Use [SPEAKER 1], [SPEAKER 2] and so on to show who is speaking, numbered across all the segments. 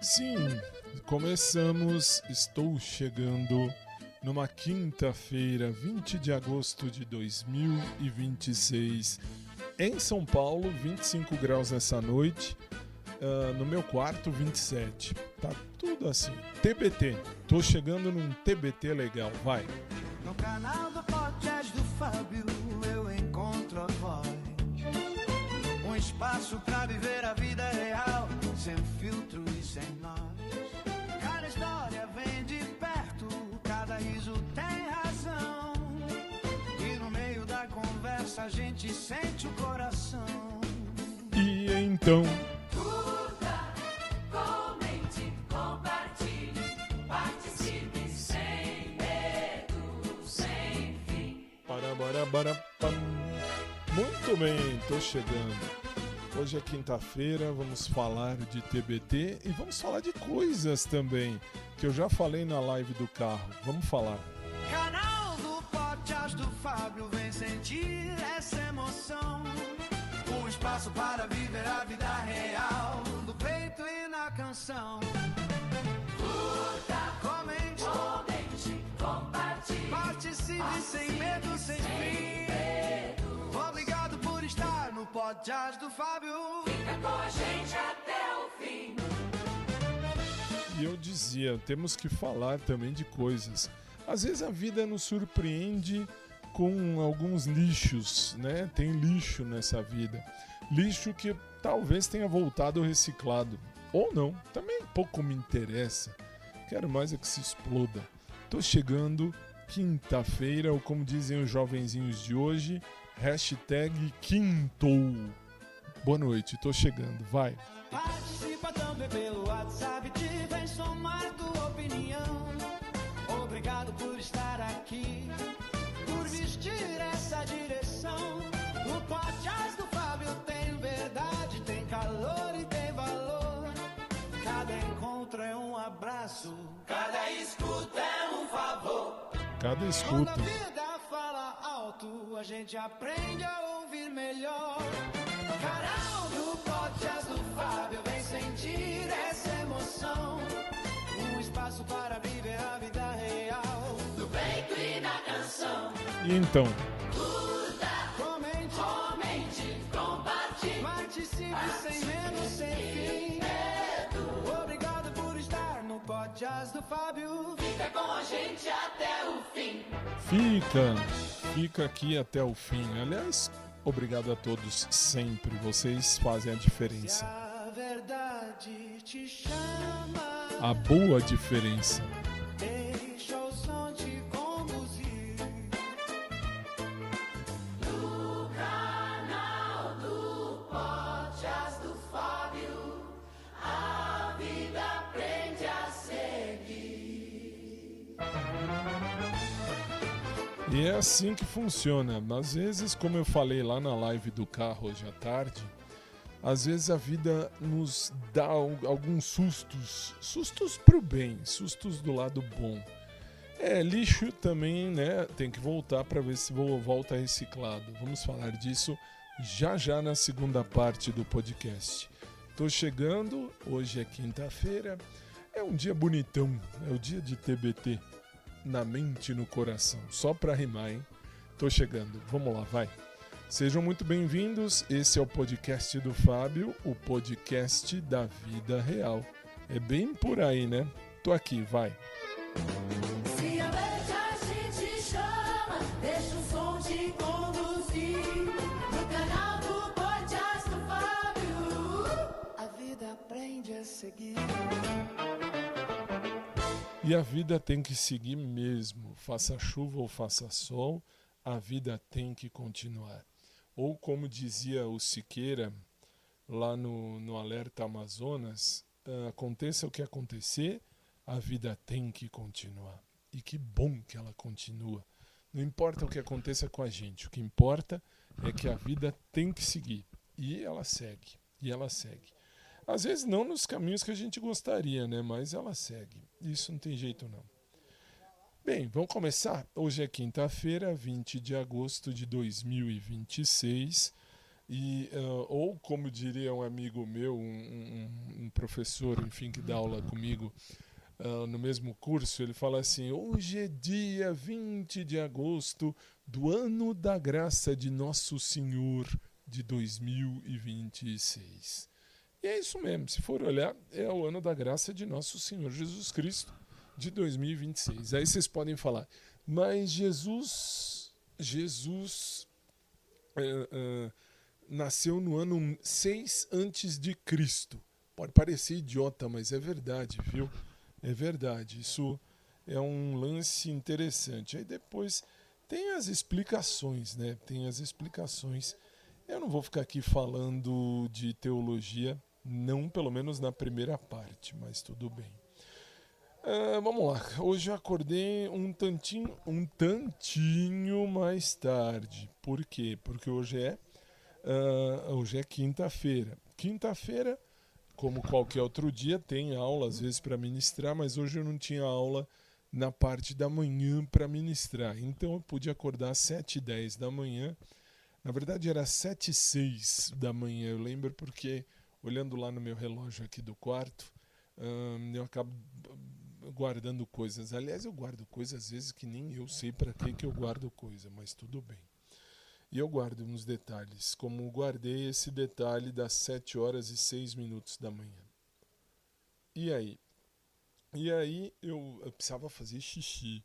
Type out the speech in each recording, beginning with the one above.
[SPEAKER 1] Sim, começamos, estou chegando numa quinta-feira, 20 de agosto de 2026, em São Paulo, 25 graus nessa noite, no meu quarto 27, tá tudo assim, TBT, tô chegando num TBT legal, vai.
[SPEAKER 2] No canal do podcast do Fábio eu encontro a voz, um espaço pra viver a vida real, sem filtro e sem nós. Cada história vem de perto, cada riso tem razão, e no meio da conversa a gente sente o coração.
[SPEAKER 1] E então...
[SPEAKER 3] Curta, comente, compartilhe, participe sem medo, sem fim.
[SPEAKER 1] Muito bem, tô chegando. Hoje é quinta-feira, vamos falar de TBT e vamos falar de coisas também, que eu já falei na live do carro. Vamos falar.
[SPEAKER 2] Canal do podcast do Fábio, vem sentir essa emoção. Um espaço para viver a vida real, no peito e na canção.
[SPEAKER 3] Curta,
[SPEAKER 2] Comente,
[SPEAKER 3] compartilhe,
[SPEAKER 2] participe sem medo, sem fim. Obrigado por estar no podcast do Fábio.
[SPEAKER 3] fica com a gente até o fim.
[SPEAKER 1] E eu dizia, temos que falar também de coisas. Às vezes a vida nos surpreende com alguns lixos, né? Tem lixo nessa vida. Lixo que talvez tenha voltado reciclado. Ou não, também pouco me interessa. Quero mais é que se exploda. Tô chegando, quinta-feira, ou como dizem os jovenzinhos de hoje, #quintou. Boa noite, tô chegando, vai.
[SPEAKER 2] Participa também pelo WhatsApp, te vem somando opinião. Obrigado por estar aqui, por vestir essa direção. O podcast do Fábio tem verdade, tem calor e tem valor. Cada encontro é um abraço, cada escuta é um favor.
[SPEAKER 1] Cada
[SPEAKER 2] Quando
[SPEAKER 1] escuta.
[SPEAKER 2] a vida fala alto, a gente aprende a ouvir melhor. Canal do podcast do Fábio, vem sentir essa emoção. Um espaço para viver a vida real,
[SPEAKER 3] No peito e na canção.
[SPEAKER 1] E então,
[SPEAKER 2] comente,
[SPEAKER 3] Compartilhe,
[SPEAKER 2] participe sem medo, sem fim. Obrigado por estar no podcast do Fábio.
[SPEAKER 3] fica com a gente até o fim.
[SPEAKER 1] fica aqui até o fim. Aliás, obrigado a todos sempre, vocês fazem a
[SPEAKER 2] Se
[SPEAKER 1] diferença.
[SPEAKER 2] a verdade te chama,
[SPEAKER 1] A boa diferença.
[SPEAKER 2] deixa o som te conduzir.
[SPEAKER 3] No canal do podcast do Fábio, a vida aprende a seguir.
[SPEAKER 1] E é assim que funciona. Às vezes, como eu falei lá na live do carro hoje à tarde, às vezes a vida nos dá alguns sustos pro bem, sustos do lado bom. Lixo também, né? Tem que voltar para ver se volta reciclado. Vamos falar disso já na segunda parte do podcast. Tô chegando, hoje é quinta-feira, é um dia bonitão, é o dia de TBT. Na mente e no coração. Só pra rimar, hein? Tô chegando. Vamos lá, vai. Sejam muito bem-vindos. Esse é o podcast do Fábio, o podcast da vida real. É bem por aí, né? Tô aqui, vai.
[SPEAKER 3] Se a verde a gente chama, deixa o som te conduzir. No canal do podcast do Fábio,
[SPEAKER 2] A vida aprende a seguir.
[SPEAKER 1] E a vida tem que seguir mesmo. Faça chuva ou faça sol, a vida tem que continuar. Ou como dizia o Siqueira, lá no Alerta Amazonas, aconteça o que acontecer, a vida tem que continuar. E que bom que ela continua. Não importa o que aconteça com a gente, o que importa é que a vida tem que seguir. E ela segue, e ela segue. Às vezes não nos caminhos que a gente gostaria, né? Mas ela segue. Isso não tem jeito não. Bem, vamos começar? Hoje é quinta-feira, 20 de agosto de 2026. Ou como diria um amigo meu, um professor, enfim, que dá aula comigo no mesmo curso, ele fala assim: hoje é dia 20 de agosto do ano da graça de Nosso Senhor de 2026. E é isso mesmo, se for olhar, é o ano da graça de Nosso Senhor Jesus Cristo de 2026. Aí vocês podem falar, mas Jesus nasceu no ano 6 antes de Cristo. Pode parecer idiota, mas é verdade, viu? É verdade. Isso é um lance interessante. Aí depois tem as explicações, né? Tem as explicações. Eu não vou ficar aqui falando de teologia, não pelo menos na primeira parte, mas tudo bem. Vamos lá. Hoje eu acordei um tantinho mais tarde. Por quê? Porque hoje é quinta-feira. Quinta-feira, como qualquer outro dia, tem aula às vezes para ministrar, mas hoje eu não tinha aula na parte da manhã para ministrar. Então eu pude acordar às 7h10 da manhã. Na verdade era 7h06 da manhã, eu lembro, porque olhando lá no meu relógio aqui do quarto, eu acabo guardando coisas. Aliás, eu guardo coisas às vezes que nem eu sei para que eu guardo coisa, mas tudo bem. E eu guardo uns detalhes, como guardei esse detalhe das 7h06 da manhã. E aí? E aí eu precisava fazer xixi,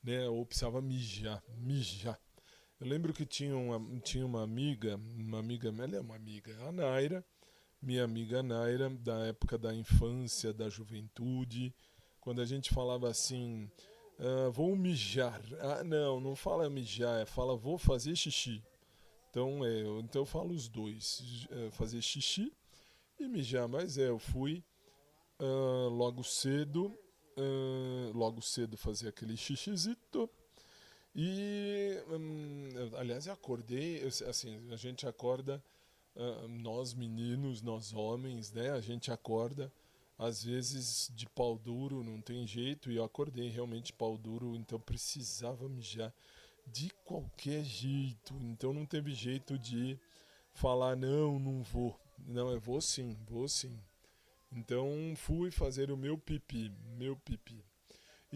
[SPEAKER 1] né? Ou precisava mijar. Eu lembro que tinha uma amiga, ela é uma amiga, a Naira, minha amiga Naira, da época da infância, da juventude, quando a gente falava assim, vou mijar. Não fala mijar, fala vou fazer xixi. Então eu falo os dois, fazer xixi e mijar, mas eu fui logo cedo fazer aquele xixizito. E, aliás, eu acordei, assim, a gente acorda, nós meninos, nós homens, né? A gente acorda, às vezes, de pau duro, não tem jeito, e eu acordei realmente de pau duro, então precisava mijar de qualquer jeito. Então não teve jeito de falar, não vou. Não, eu vou sim. Então fui fazer o meu pipi.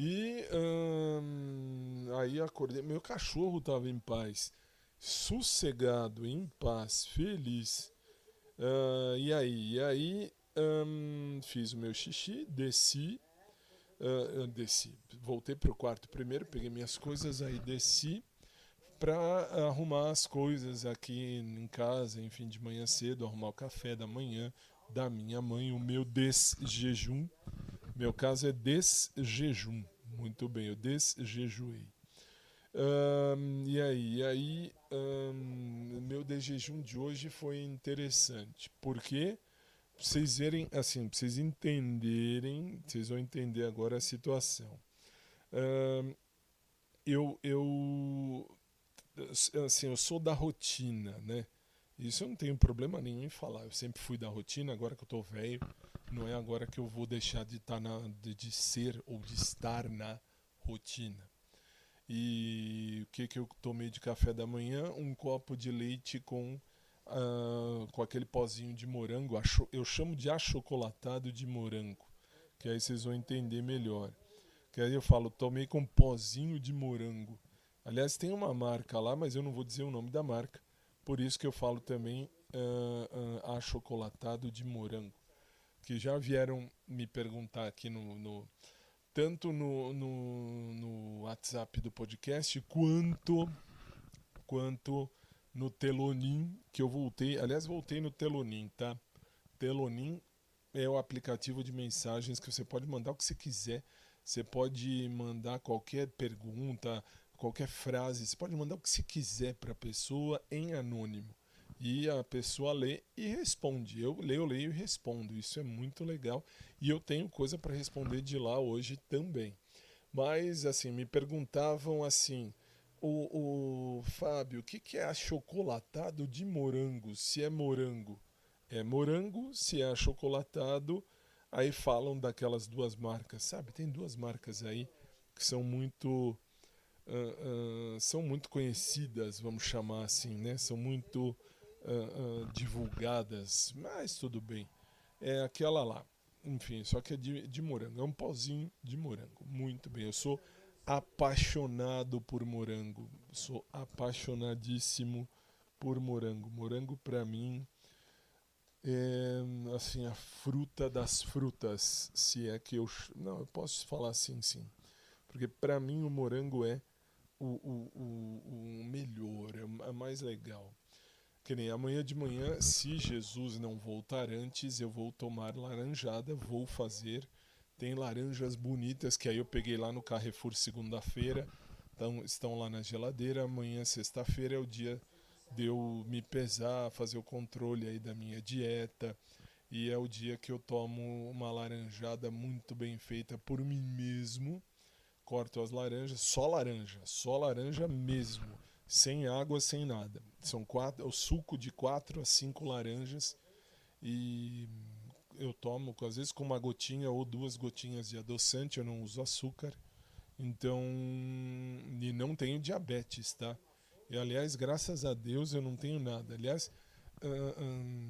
[SPEAKER 1] E aí acordei, meu cachorro estava em paz, sossegado, em paz, feliz. E aí fiz o meu xixi, desci, voltei pro quarto primeiro, peguei minhas coisas, aí desci para arrumar as coisas aqui em casa, enfim, de manhã cedo, arrumar o café da manhã da minha mãe, o meu desjejum. Meu caso é desjejum. Muito bem, eu desjejuei. E aí, meu desjejum de hoje foi interessante. Porque, pra vocês verem, assim, pra vocês entenderem, vocês vão entender agora a situação. Assim, eu sou da rotina, né? Isso eu não tenho problema nenhum em falar. Eu sempre fui da rotina, agora que eu tô velho, não é agora que eu vou deixar de ser ou de estar na rotina. E o que eu tomei de café da manhã? Um copo de leite com aquele pozinho de morango. Eu chamo de achocolatado de morango, que aí vocês vão entender melhor. Que aí eu falo, tomei com pozinho de morango. Aliás, tem uma marca lá, mas eu não vou dizer o nome da marca. Por isso que eu falo também achocolatado de morango. Que já vieram me perguntar aqui tanto no WhatsApp do podcast quanto no Telonim, que eu voltei. Aliás, voltei no Telonim, tá? Telonim é o aplicativo de mensagens que você pode mandar o que você quiser. Você pode mandar qualquer pergunta, qualquer frase, você pode mandar o que você quiser para a pessoa em anônimo. E a pessoa lê e responde. Eu leio e respondo. Isso é muito legal. E eu tenho coisa para responder de lá hoje também. Mas, assim, me perguntavam assim, o Fábio, o que é achocolatado de morango? Se é morango, é morango. Se é achocolatado, aí falam daquelas duas marcas, sabe? Tem duas marcas aí que são muito conhecidas, vamos chamar assim, né? São muito divulgadas, mas tudo bem. É aquela lá. Enfim, só que é de morango. É um pauzinho de morango. Muito bem. Eu sou apaixonado por morango. Sou apaixonadíssimo por morango. Morango pra mim é assim a fruta das frutas, se é que não, eu posso falar assim, sim. Porque pra mim o morango é o melhor, é mais legal. Que nem amanhã de manhã, se Jesus não voltar antes, eu vou tomar laranjada, vou fazer. Tem laranjas bonitas que aí eu peguei lá no Carrefour segunda-feira, então estão lá na geladeira. Amanhã, sexta-feira, é o dia de eu me pesar, fazer o controle aí da minha dieta. E é o dia que eu tomo uma laranjada muito bem feita por mim mesmo. Corto as laranjas, só laranja mesmo, sem água, sem nada. São o suco de 4 a 5 laranjas e eu tomo, às vezes com uma gotinha ou 2 gotinhas de adoçante, eu não uso açúcar. Então, e não tenho diabetes, tá? E aliás, graças a Deus eu não tenho nada. Aliás,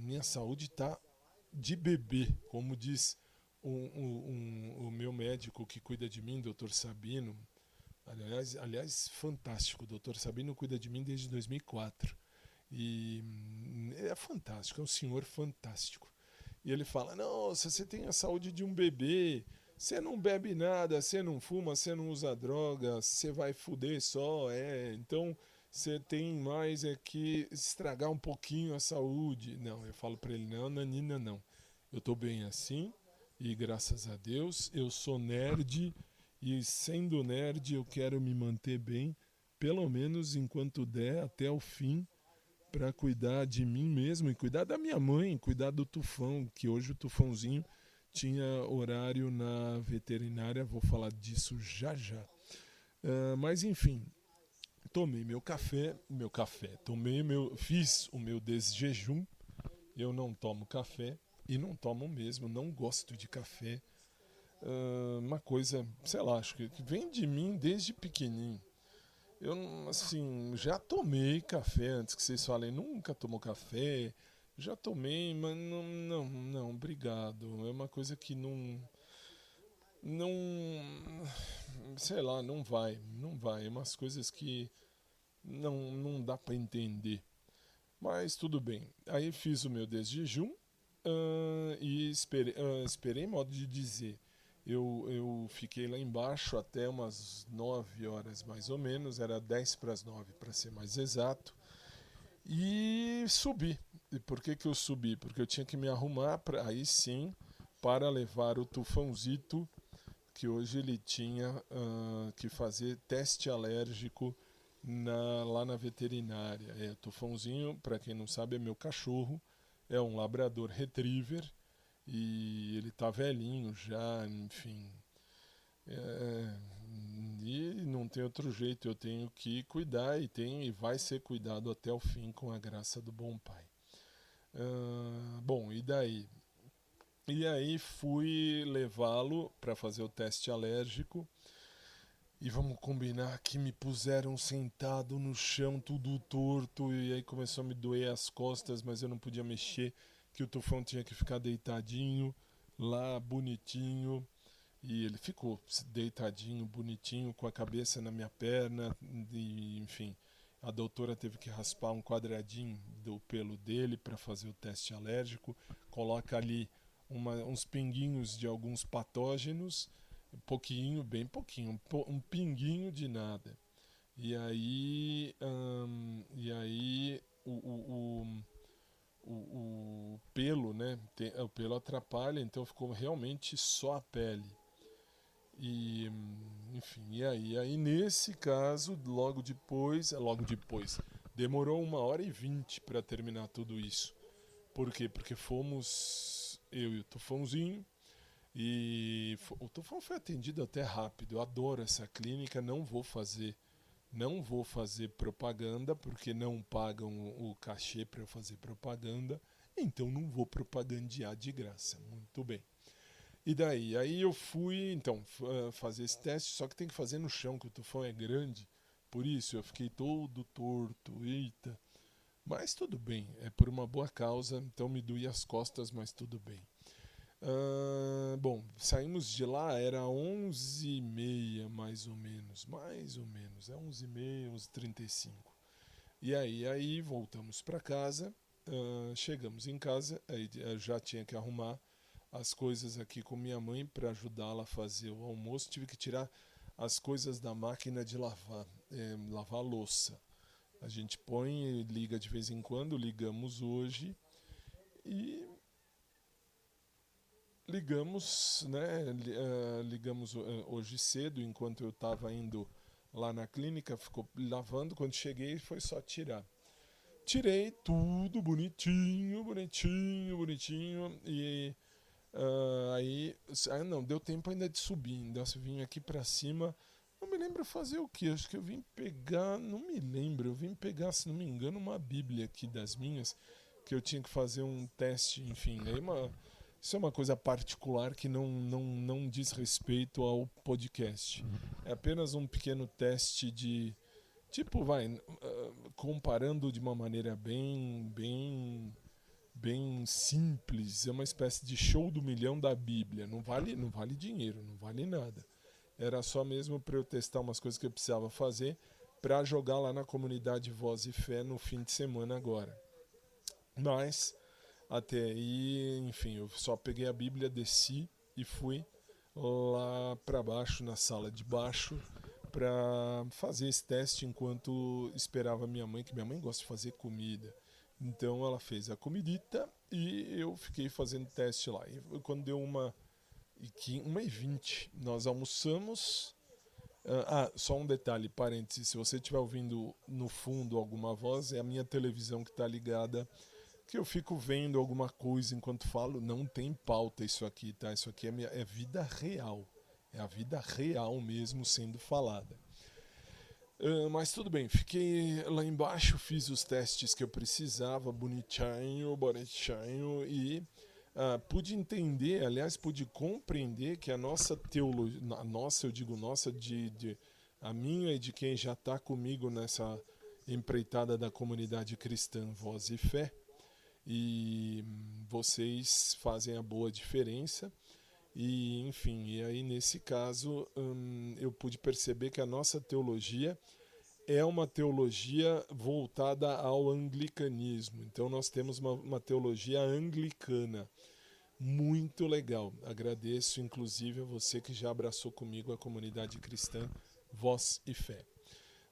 [SPEAKER 1] minha saúde tá de bebê, como diz o meu médico que cuida de mim, Dr. Sabino. Aliás, fantástico. O Dr. Sabino cuida de mim desde 2004. E é fantástico, é um senhor fantástico. E ele fala: nossa, você tem a saúde de um bebê, você não bebe nada, você não fuma, você não usa droga, você vai fuder só, então você tem mais que estragar um pouquinho a saúde. Não, eu falo pra ele: não, Nanina, não. Eu tô bem assim e graças a Deus eu sou nerd e sendo nerd eu quero me manter bem, pelo menos enquanto der até o fim, para cuidar de mim mesmo e cuidar da minha mãe, cuidar do Tufão, que hoje o Tufãozinho tinha horário na veterinária, vou falar disso já já. Mas enfim, tomei fiz o meu desjejum. Eu não tomo café e não tomo mesmo, não gosto de café. Uma coisa, sei lá, acho que vem de mim desde pequenininho. Eu, assim, já tomei café antes que vocês falem, nunca tomou café. Já tomei, mas não, obrigado. É uma coisa que não, sei lá, não vai. É umas coisas que não dá pra entender. Mas tudo bem. Aí fiz o meu desjejum e esperei, modo de dizer. Eu fiquei lá embaixo até umas 9 horas mais ou menos, era 10 para as 9 para ser mais exato, e subi. E por que eu subi? Porque eu tinha que me arrumar aí sim para levar o Tufãozito, que hoje ele tinha que fazer teste alérgico lá na veterinária. O Tufãozinho, para quem não sabe, é meu cachorro, é um Labrador Retriever e ele tá velhinho já, enfim. E não tem outro jeito, eu tenho que cuidar e vai ser cuidado até o fim com a graça do bom pai. Bom, e daí? E aí fui levá-lo para fazer o teste alérgico. E vamos combinar que me puseram sentado no chão, tudo torto, e aí começou a me doer as costas, mas eu não podia mexer, que o Tufão tinha que ficar deitadinho, lá, bonitinho. E ele ficou deitadinho, bonitinho, com a cabeça na minha perna, e, enfim. A doutora teve que raspar um quadradinho do pelo dele para fazer o teste alérgico, coloca ali uns pinguinhos de alguns patógenos, pouquinho, bem pouquinho, um pinguinho de nada. E aí, o pelo, né? O pelo atrapalha, então ficou realmente só a pele. E, enfim, e aí nesse caso, logo depois, demorou 1h20 para terminar tudo isso. Por quê? Porque fomos eu e o Tufãozinho. E o Tufão foi atendido até rápido. Eu adoro essa clínica, não vou fazer propaganda porque não pagam o cachê para eu fazer propaganda, então não vou propagandear de graça. Muito bem. E daí? Aí eu fui então fazer esse teste, só que tem que fazer no chão, que o Tufão é grande, por isso eu fiquei todo torto. Eita. Mas tudo bem, é por uma boa causa, então me doía as costas, mas tudo bem. Bom, saímos de lá, era 11h30 mais ou menos, é 11h30, 11h35. E aí voltamos para casa, chegamos em casa, aí eu já tinha que arrumar as coisas aqui com minha mãe para ajudá-la a fazer o almoço. Tive que tirar as coisas da máquina de lavar louça. A gente põe e liga de vez em quando, ligamos hoje e ligamos, né? Ligamos hoje cedo, enquanto eu estava indo lá na clínica, ficou lavando. Quando cheguei foi só tirar. Tirei tudo bonitinho, e aí não, deu tempo ainda de subir, ainda vim aqui pra cima, não me lembro fazer o que, acho que eu vim pegar, não me lembro, eu vim pegar, se não me engano, uma bíblia aqui das minhas, que eu tinha que fazer um teste, enfim, aí isso é uma coisa particular que não diz respeito ao podcast, é apenas um pequeno teste de, tipo, comparando de uma maneira bem simples, é uma espécie de show do milhão da Bíblia. Não vale dinheiro, não vale nada. Era só mesmo para eu testar umas coisas que eu precisava fazer para jogar lá na comunidade Voz e Fé no fim de semana agora. Mas até aí, enfim, eu só peguei a Bíblia, desci e fui lá para baixo, na sala de baixo, para fazer esse teste enquanto esperava minha mãe, que minha mãe gosta de fazer comida. Então ela fez a comidita e eu fiquei fazendo teste lá. E quando deu 1h20, nós almoçamos. Só um detalhe, parênteses, se você estiver ouvindo no fundo alguma voz, é a minha televisão que está ligada, que eu fico vendo alguma coisa enquanto falo. Não tem pauta isso aqui, tá? Isso aqui é vida real. É a vida real mesmo sendo falada. Mas tudo bem, fiquei lá embaixo, fiz os testes que eu precisava, bonitinho, e pude entender, aliás, pude compreender que a nossa teologia, a minha e de quem já está comigo nessa empreitada da comunidade cristã Voz e Fé, e vocês fazem a boa diferença. E, enfim, e aí nesse caso eu pude perceber que a nossa teologia é uma teologia voltada ao anglicanismo. Então nós temos uma teologia anglicana muito legal. Agradeço inclusive a você que já abraçou comigo a comunidade cristã Voz e Fé.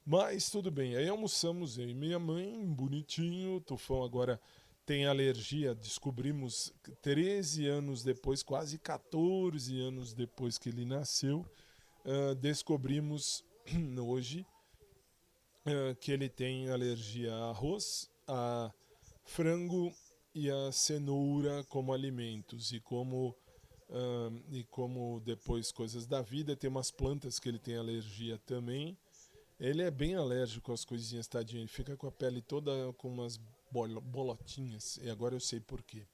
[SPEAKER 1] Mas tudo bem, aí almoçamos eu e minha mãe, bonitinho. O Tufão agora tem alergia, descobrimos 13 anos depois, quase 14 anos depois que ele nasceu, descobrimos hoje que ele tem alergia a arroz, a frango e a cenoura como alimentos. E como depois coisas da vida, tem umas plantas que ele tem alergia também. Ele é bem alérgico às coisinhas, tadinho, ele fica com a pele toda com umas bolotinhas, e agora eu sei porquê.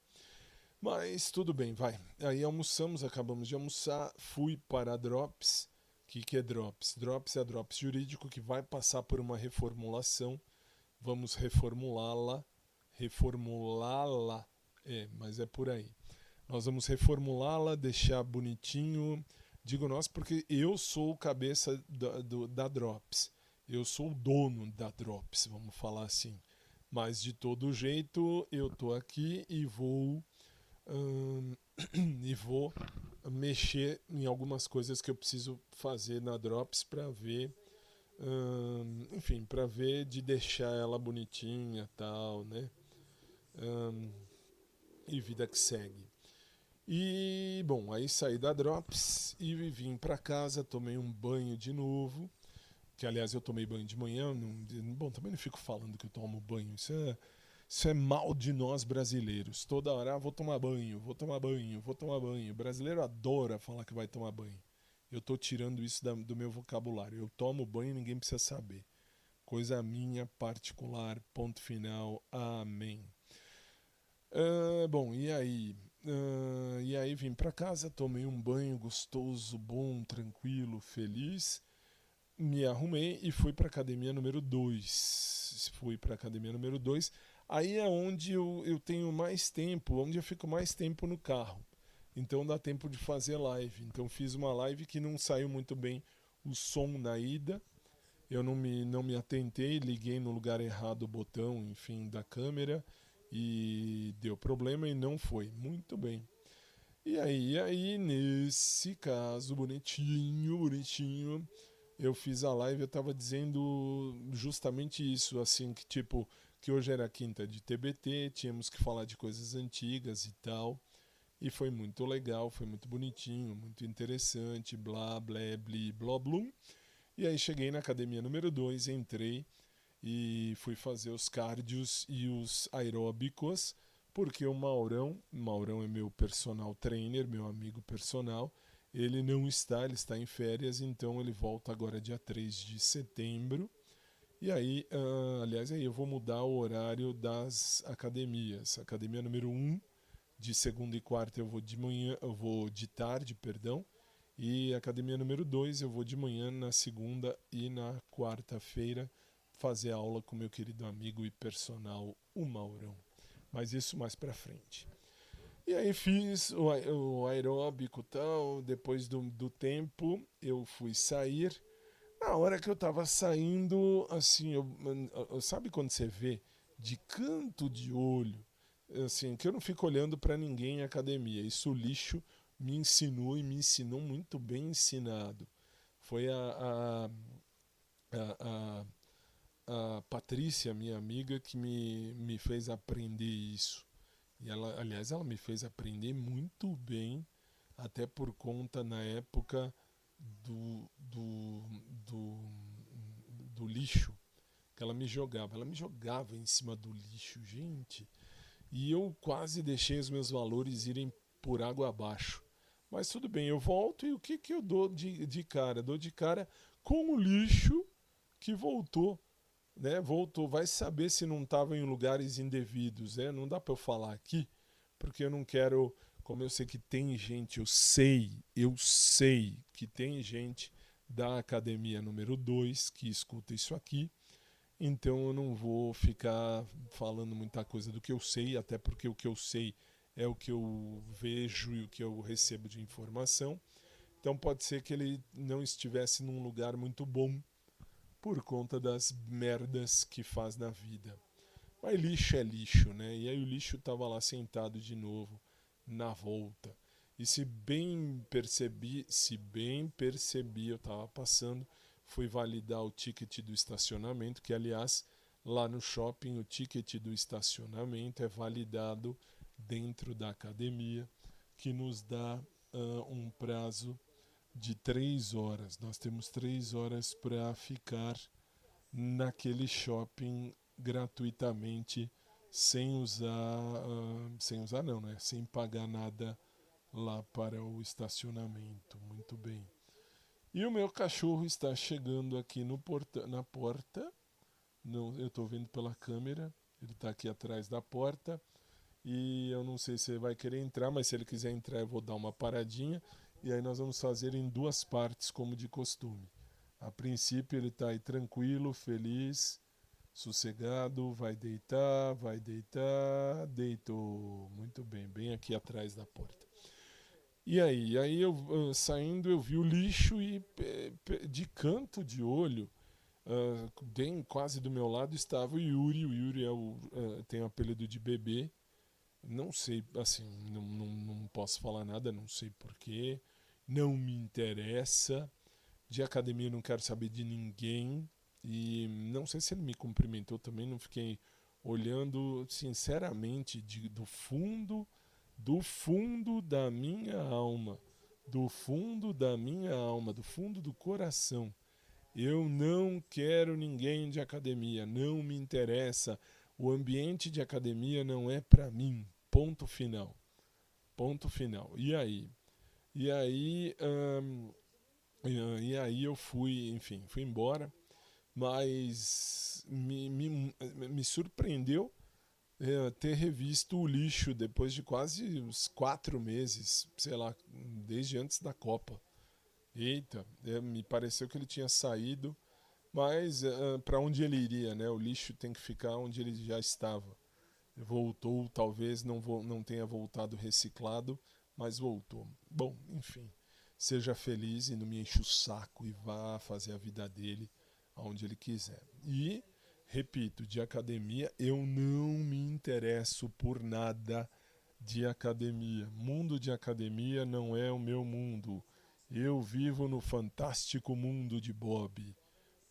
[SPEAKER 1] Mas tudo bem, vai. Aí acabamos de almoçar, fui para a Drops. O que é Drops? Drops é a Drops Jurídico, que vai passar por uma reformulação. Vamos reformulá-la, mas é por aí. Nós vamos reformulá-la, deixar bonitinho. Digo nós porque eu sou o cabeça da Drops. Eu sou o dono da Drops, vamos falar assim. Mas de todo jeito eu tô aqui e vou mexer em algumas coisas que eu preciso fazer na Drops para ver, enfim, para ver de deixar ela bonitinha e tal, né? E vida que segue. E bom, aí saí da Drops e vim para casa, tomei um banho de novo. Que aliás eu tomei banho de manhã, bom, também não fico falando que eu tomo banho, isso é mal de nós brasileiros, toda hora, vou tomar banho, o brasileiro adora falar que vai tomar banho, eu tô tirando isso do meu vocabulário, eu tomo banho e ninguém precisa saber, coisa minha particular, ponto final, amém. Bom, e aí vim pra casa, tomei um banho gostoso, bom, tranquilo, feliz. Me arrumei e fui para a academia número 2. Aí é onde eu tenho mais tempo, onde eu fico mais tempo no carro. Então dá tempo de fazer live. Então fiz uma live que não saiu muito bem o som na ida. Eu não me atentei, liguei no lugar errado o botão, enfim, da câmera e deu problema e não foi. Muito bem. E aí, nesse caso, bonitinho, eu fiz a live, eu tava dizendo justamente isso, assim, que tipo, que hoje era quinta de TBT, tínhamos que falar de coisas antigas e tal. E foi muito legal, foi muito bonitinho, muito interessante, blá, blé, bli, blá, blum. E aí cheguei na academia número 2, entrei e fui fazer os cardios e os aeróbicos, porque o Maurão é meu personal trainer, meu amigo personal, ele não está, ele está em férias, então ele volta agora dia 3 de setembro. E aí, aliás, aí eu vou mudar o horário das academias. Academia número 1, de segunda e quarta eu vou de manhã, eu vou de tarde, perdão. E academia número 2 eu vou de manhã na segunda e na quarta-feira fazer aula com meu querido amigo e personal, o Maurão. Mas isso mais pra frente. E aí fiz o aeróbico e tal, depois do tempo eu fui sair. Na hora que eu tava saindo, assim, sabe quando você vê de canto de olho, assim, que eu não fico olhando pra ninguém em academia. Isso o lixo me ensinou e me ensinou muito bem ensinado. Foi a, a Patrícia, minha amiga, que me fez aprender isso. E ela, aliás, ela me fez aprender muito bem, até por conta, na época, do, do, do, do lixo que ela me jogava. Ela me jogava em cima do lixo, gente. E eu quase deixei os meus valores irem por água abaixo. Mas tudo bem, eu volto e o que eu dou de cara? Dou de cara com o lixo que voltou. Né? Voltou, vai saber se não estava em lugares indevidos. Né? Não dá para eu falar aqui, porque eu não quero. Como eu sei que tem gente, eu sei que tem gente da academia número 2 que escuta isso aqui. Então eu não vou ficar falando muita coisa do que eu sei, até porque o que eu sei é o que eu vejo e o que eu recebo de informação. Então pode ser que ele não estivesse num lugar muito bom por conta das merdas que faz na vida. Mas lixo é lixo, né? E aí o lixo estava lá sentado de novo, na volta. E se bem percebi, eu estava passando, fui validar o ticket do estacionamento, que aliás, lá no shopping o ticket do estacionamento é validado dentro da academia, que nos dá um prazo de 3 horas. Nós temos 3 horas para ficar naquele shopping gratuitamente, sem usar não, né? Sem pagar nada lá para o estacionamento. Muito bem. E o meu cachorro está chegando aqui na porta. Não, eu estou vendo pela câmera. Ele está aqui atrás da porta. E eu não sei se ele vai querer entrar, mas se ele quiser entrar eu vou dar uma paradinha. E aí nós vamos fazer em 2 partes, como de costume. A princípio ele está aí tranquilo, feliz, sossegado, vai deitar, deitou. Muito bem, bem aqui atrás da porta. E aí eu saindo eu vi o lixo e de canto de olho, bem quase do meu lado estava o Yuri. O Yuri tem o apelido de bebê. Não sei, assim, não posso falar nada, não sei porquê, não me interessa. De academia eu não quero saber de ninguém. E não sei se ele me cumprimentou também, não fiquei olhando, sinceramente, do fundo da minha alma, do fundo do coração. Eu não quero ninguém de academia, não me interessa. O ambiente de academia não é pra mim. Ponto final. Ponto final. E aí? E aí eu fui embora, mas me surpreendeu ter revisto o lixo depois de quase uns 4 meses, sei lá, desde antes da Copa. Eita, me pareceu que ele tinha saído, mas para onde ele iria, né? O lixo tem que ficar onde ele já estava. Voltou, talvez não tenha voltado reciclado, mas voltou. Bom, enfim, seja feliz e não me enche o saco e vá fazer a vida dele aonde ele quiser. E, repito, de academia, eu não me interesso por nada de academia. Mundo de academia não é o meu mundo. Eu vivo no fantástico mundo de Bob.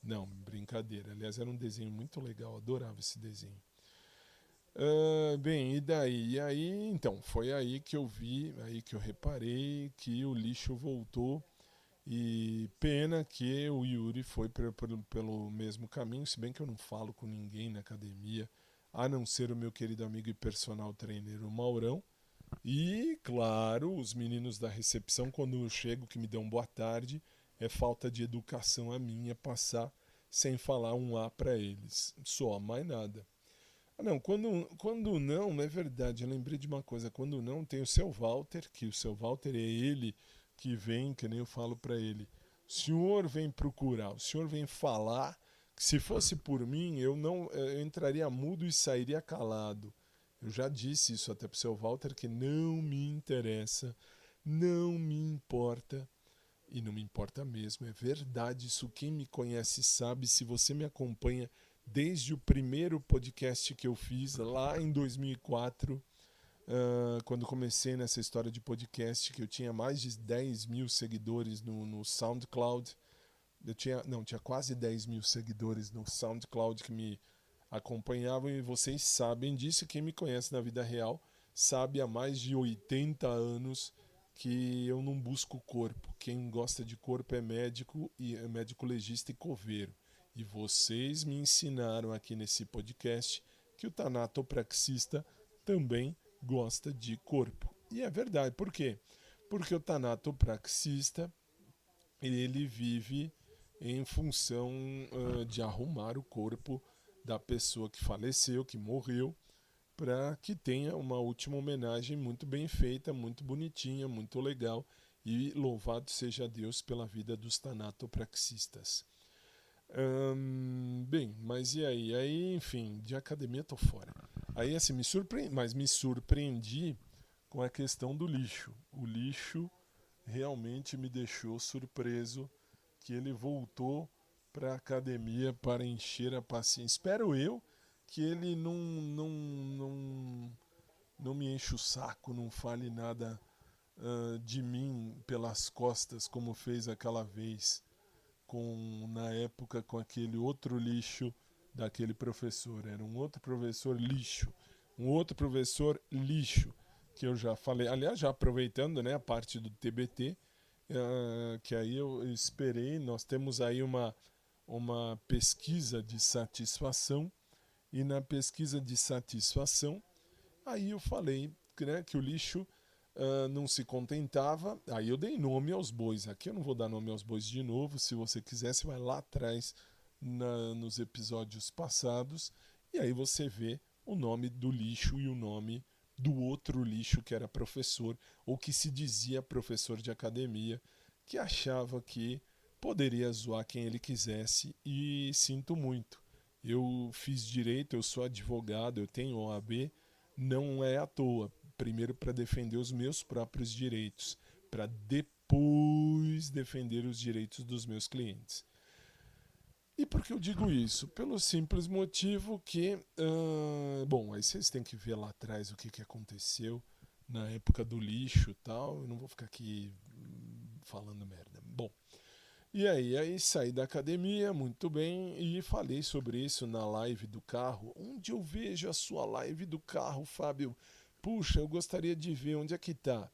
[SPEAKER 1] Não, brincadeira. Aliás, era um desenho muito legal, adorava esse desenho. Bem, e daí? E aí, então, foi aí que eu vi, aí que eu reparei que o lixo voltou. E pena que o Yuri foi pelo mesmo caminho, se bem que eu não falo com ninguém na academia, a não ser o meu querido amigo e personal trainer, o Maurão. E, claro, os meninos da recepção, quando eu chego, que me dão boa tarde, é falta de educação a minha passar sem falar um A para eles. Só, mais nada. Ah, não, quando não é verdade, eu lembrei de uma coisa, quando não tem o seu Walter, que o seu Walter é ele que vem, que nem eu falo para ele, o senhor vem procurar, o senhor vem falar, que se fosse por mim, eu entraria mudo e sairia calado. Eu já disse isso até pro seu Walter, que não me interessa, não me importa, e não me importa mesmo, é verdade isso, quem me conhece sabe, se você me acompanha desde o primeiro podcast que eu fiz lá em 2004, quando comecei nessa história de podcast, que eu tinha mais de 10 mil seguidores no SoundCloud. Tinha quase 10 mil seguidores no SoundCloud que me acompanhavam, e vocês sabem disso, quem me conhece na vida real sabe há mais de 80 anos que eu não busco corpo. Quem gosta de corpo é médico, e é médico legista e coveiro. E vocês me ensinaram aqui nesse podcast que o tanatopraxista também gosta de corpo. E é verdade. Por quê? Porque o tanatopraxista, ele vive em função de arrumar o corpo da pessoa que faleceu, que morreu, para que tenha uma última homenagem muito bem feita, muito bonitinha, muito legal. E louvado seja Deus pela vida dos tanatopraxistas. Bem, mas e aí? Aí, enfim, de academia tô fora. Aí, assim, me surpreendi com a questão do lixo. O lixo realmente me deixou surpreso que ele voltou para a academia para encher a paciência. Espero eu que ele não me enche o saco, não fale nada de mim pelas costas, como fez aquela vez na época com aquele outro lixo daquele professor. Era um outro professor lixo. Que eu já falei. Aliás, já aproveitando, né, a parte do TBT, que aí eu esperei. Nós temos aí uma pesquisa de satisfação. E na pesquisa de satisfação, aí eu falei, né, que o lixo não se contentava, aí eu dei nome aos bois. Aqui eu não vou dar nome aos bois de novo, se você quiser você vai lá atrás nos episódios passados, e aí você vê o nome do lixo e o nome do outro lixo que era professor, ou que se dizia professor de academia, que achava que poderia zoar quem ele quisesse, e sinto muito. Eu fiz direito, eu sou advogado, eu tenho OAB, não é à toa. Primeiro para defender os meus próprios direitos, para depois defender os direitos dos meus clientes. E por que eu digo isso? Pelo simples motivo que, bom, aí vocês têm que ver lá atrás o que aconteceu na época do lixo e tal, eu não vou ficar aqui falando merda. Bom, e aí saí da academia, muito bem, e falei sobre isso na live do carro. Onde eu vejo a sua live do carro, Fábio? Puxa, eu gostaria de ver onde é que tá.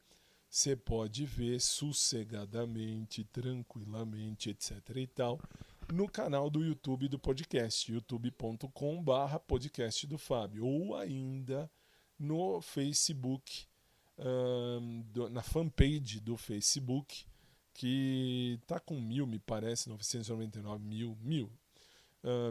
[SPEAKER 1] Você pode ver sossegadamente, tranquilamente, etc e tal, no canal do YouTube do podcast, youtube.com/podcast do Fábio, ou ainda no Facebook, na fanpage do Facebook, que tá com 1.000, me parece, 999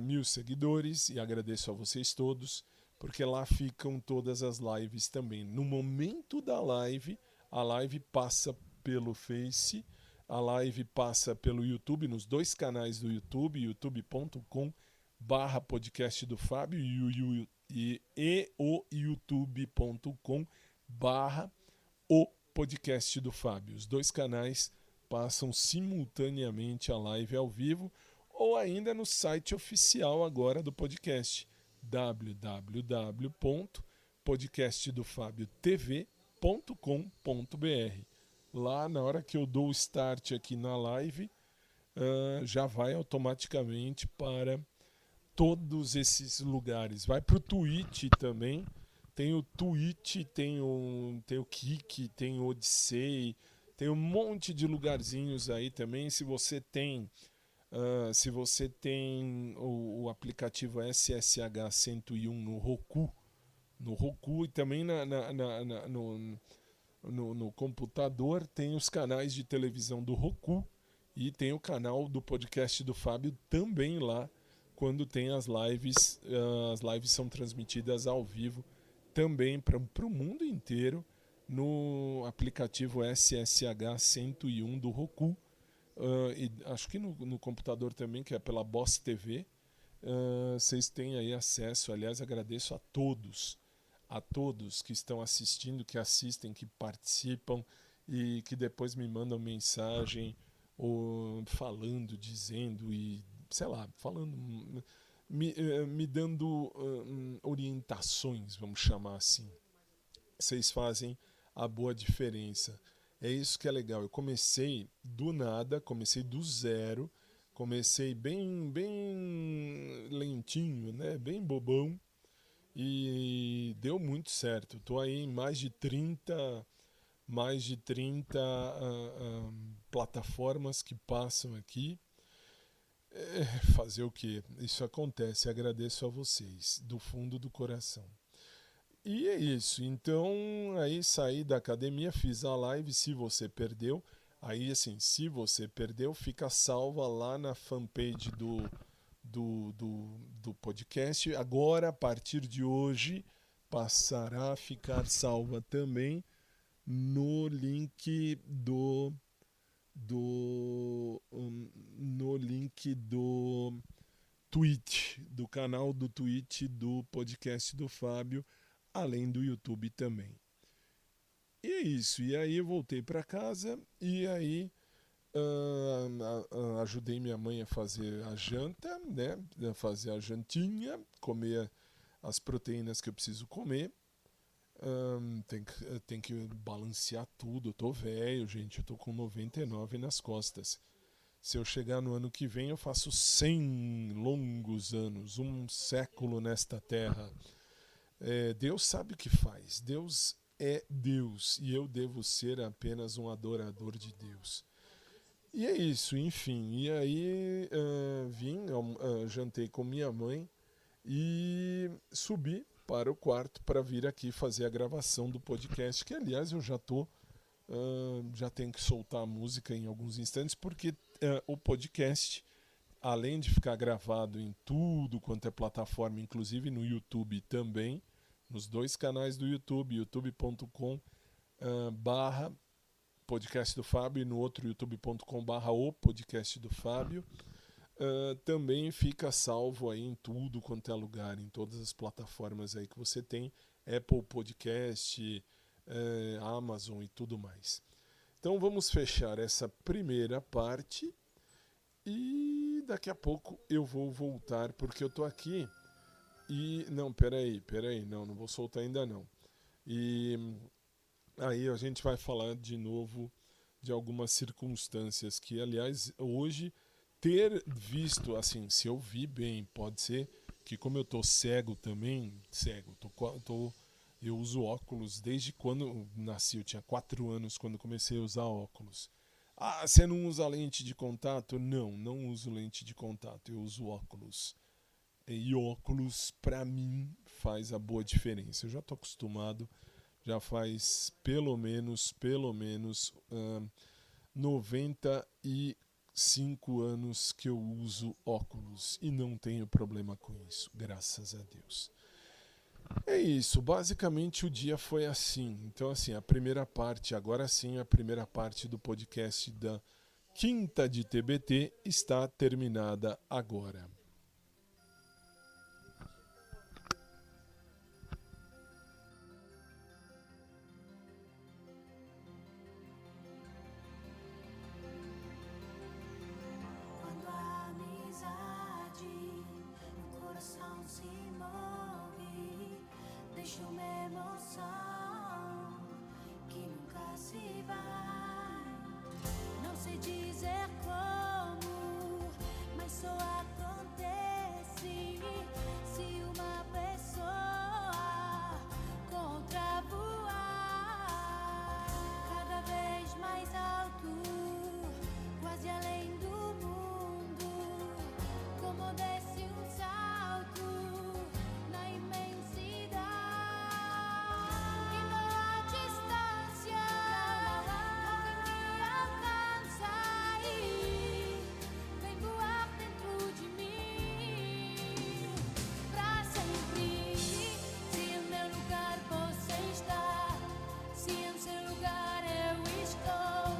[SPEAKER 1] mil seguidores, e agradeço a vocês todos, porque lá ficam todas as lives também. No momento da live, a live passa pelo Face, a live passa pelo YouTube, nos dois canais do YouTube, youtube.com/podcast do Fábio e o youtube.com/o podcast do Fábio. Os dois canais passam simultaneamente a live ao vivo ou ainda no site oficial agora do podcast, www.podcastdofabiotv.com.br. Lá, na hora que eu dou o start aqui na live, já vai automaticamente para todos esses lugares. Vai para o Twitch também. Tem o Twitch, tem o Kik, tem o Odyssey, tem um monte de lugarzinhos aí também. Se você tem o aplicativo SSH 101 no Roku e também no computador, tem os canais de televisão do Roku e tem o canal do podcast do Fábio também lá, quando tem as lives são transmitidas ao vivo também para o mundo inteiro no aplicativo SSH 101 do Roku. E acho que no computador também, que é pela Boss TV, vocês têm aí acesso. Aliás, agradeço a todos que estão assistindo, que assistem, que participam e que depois me mandam mensagem ou falando, dizendo e sei lá, falando, me dando orientações, vamos chamar assim. Vocês fazem a boa diferença. É isso que é legal. Eu comecei do nada, comecei do zero, comecei bem lentinho, né? Bem bobão, e deu muito certo. Estou aí em mais de 30 plataformas que passam aqui. Fazer o quê? Isso acontece. Agradeço a vocês, do fundo do coração. E é isso. Então, aí saí da academia, fiz a live. Se você perdeu, aí assim, se você perdeu, fica salva lá na fanpage do podcast. Agora, a partir de hoje, passará a ficar salva também no link do Twitch, do canal do Twitch do podcast do Fábio, além do YouTube também. E é isso. E aí eu voltei para casa e aí ajudei minha mãe a fazer a janta, né? A fazer a jantinha, comer as proteínas que eu preciso comer. Tem que balancear tudo. Eu tô velho, gente. Eu tô com 99 nas costas. Se eu chegar no ano que vem, eu faço 100 longos anos, um século nesta terra. Deus sabe o que faz. Deus é Deus e eu devo ser apenas um adorador de Deus. E é isso, enfim. E aí jantei com minha mãe e subi para o quarto para vir aqui fazer a gravação do podcast, que aliás eu já tenho que soltar a música em alguns instantes, porque o podcast, além de ficar gravado em tudo quanto é plataforma, inclusive no YouTube também, nos dois canais do YouTube, youtube.com/podcast do Fábio e no outro youtube.com/o podcast do Fábio, também fica salvo aí em tudo quanto é lugar, em todas as plataformas aí que você tem, Apple Podcast, Amazon e tudo mais. Então vamos fechar essa primeira parte e daqui a pouco eu vou voltar, porque eu tô aqui e... Não, peraí, não vou soltar ainda não. E aí a gente vai falar de novo de algumas circunstâncias que, aliás, hoje ter visto, assim, se eu vi bem, pode ser que como eu tô cego também, eu uso óculos desde quando eu nasci, eu tinha 4 anos quando comecei a usar óculos. Ah, você não usa lente de contato? Não uso lente de contato, eu uso óculos. E óculos, pra mim, faz a boa diferença. Eu já tô acostumado, já faz pelo menos 95 anos que eu uso óculos e não tenho problema com isso, graças a Deus. É isso, basicamente o dia foi assim. Então, assim, a primeira parte do podcast da Quinta de TBT está terminada agora.
[SPEAKER 3] emoção que nunca se vai. Não sei dizer como, mas só acontece se uma pessoa contra voar cada vez mais alto, quase além do mundo, como desce um salto na imensidade. E não há distância, alguém me alcança e vem voar dentro de mim pra sempre. Se em meu lugar você está, se em seu lugar eu estou,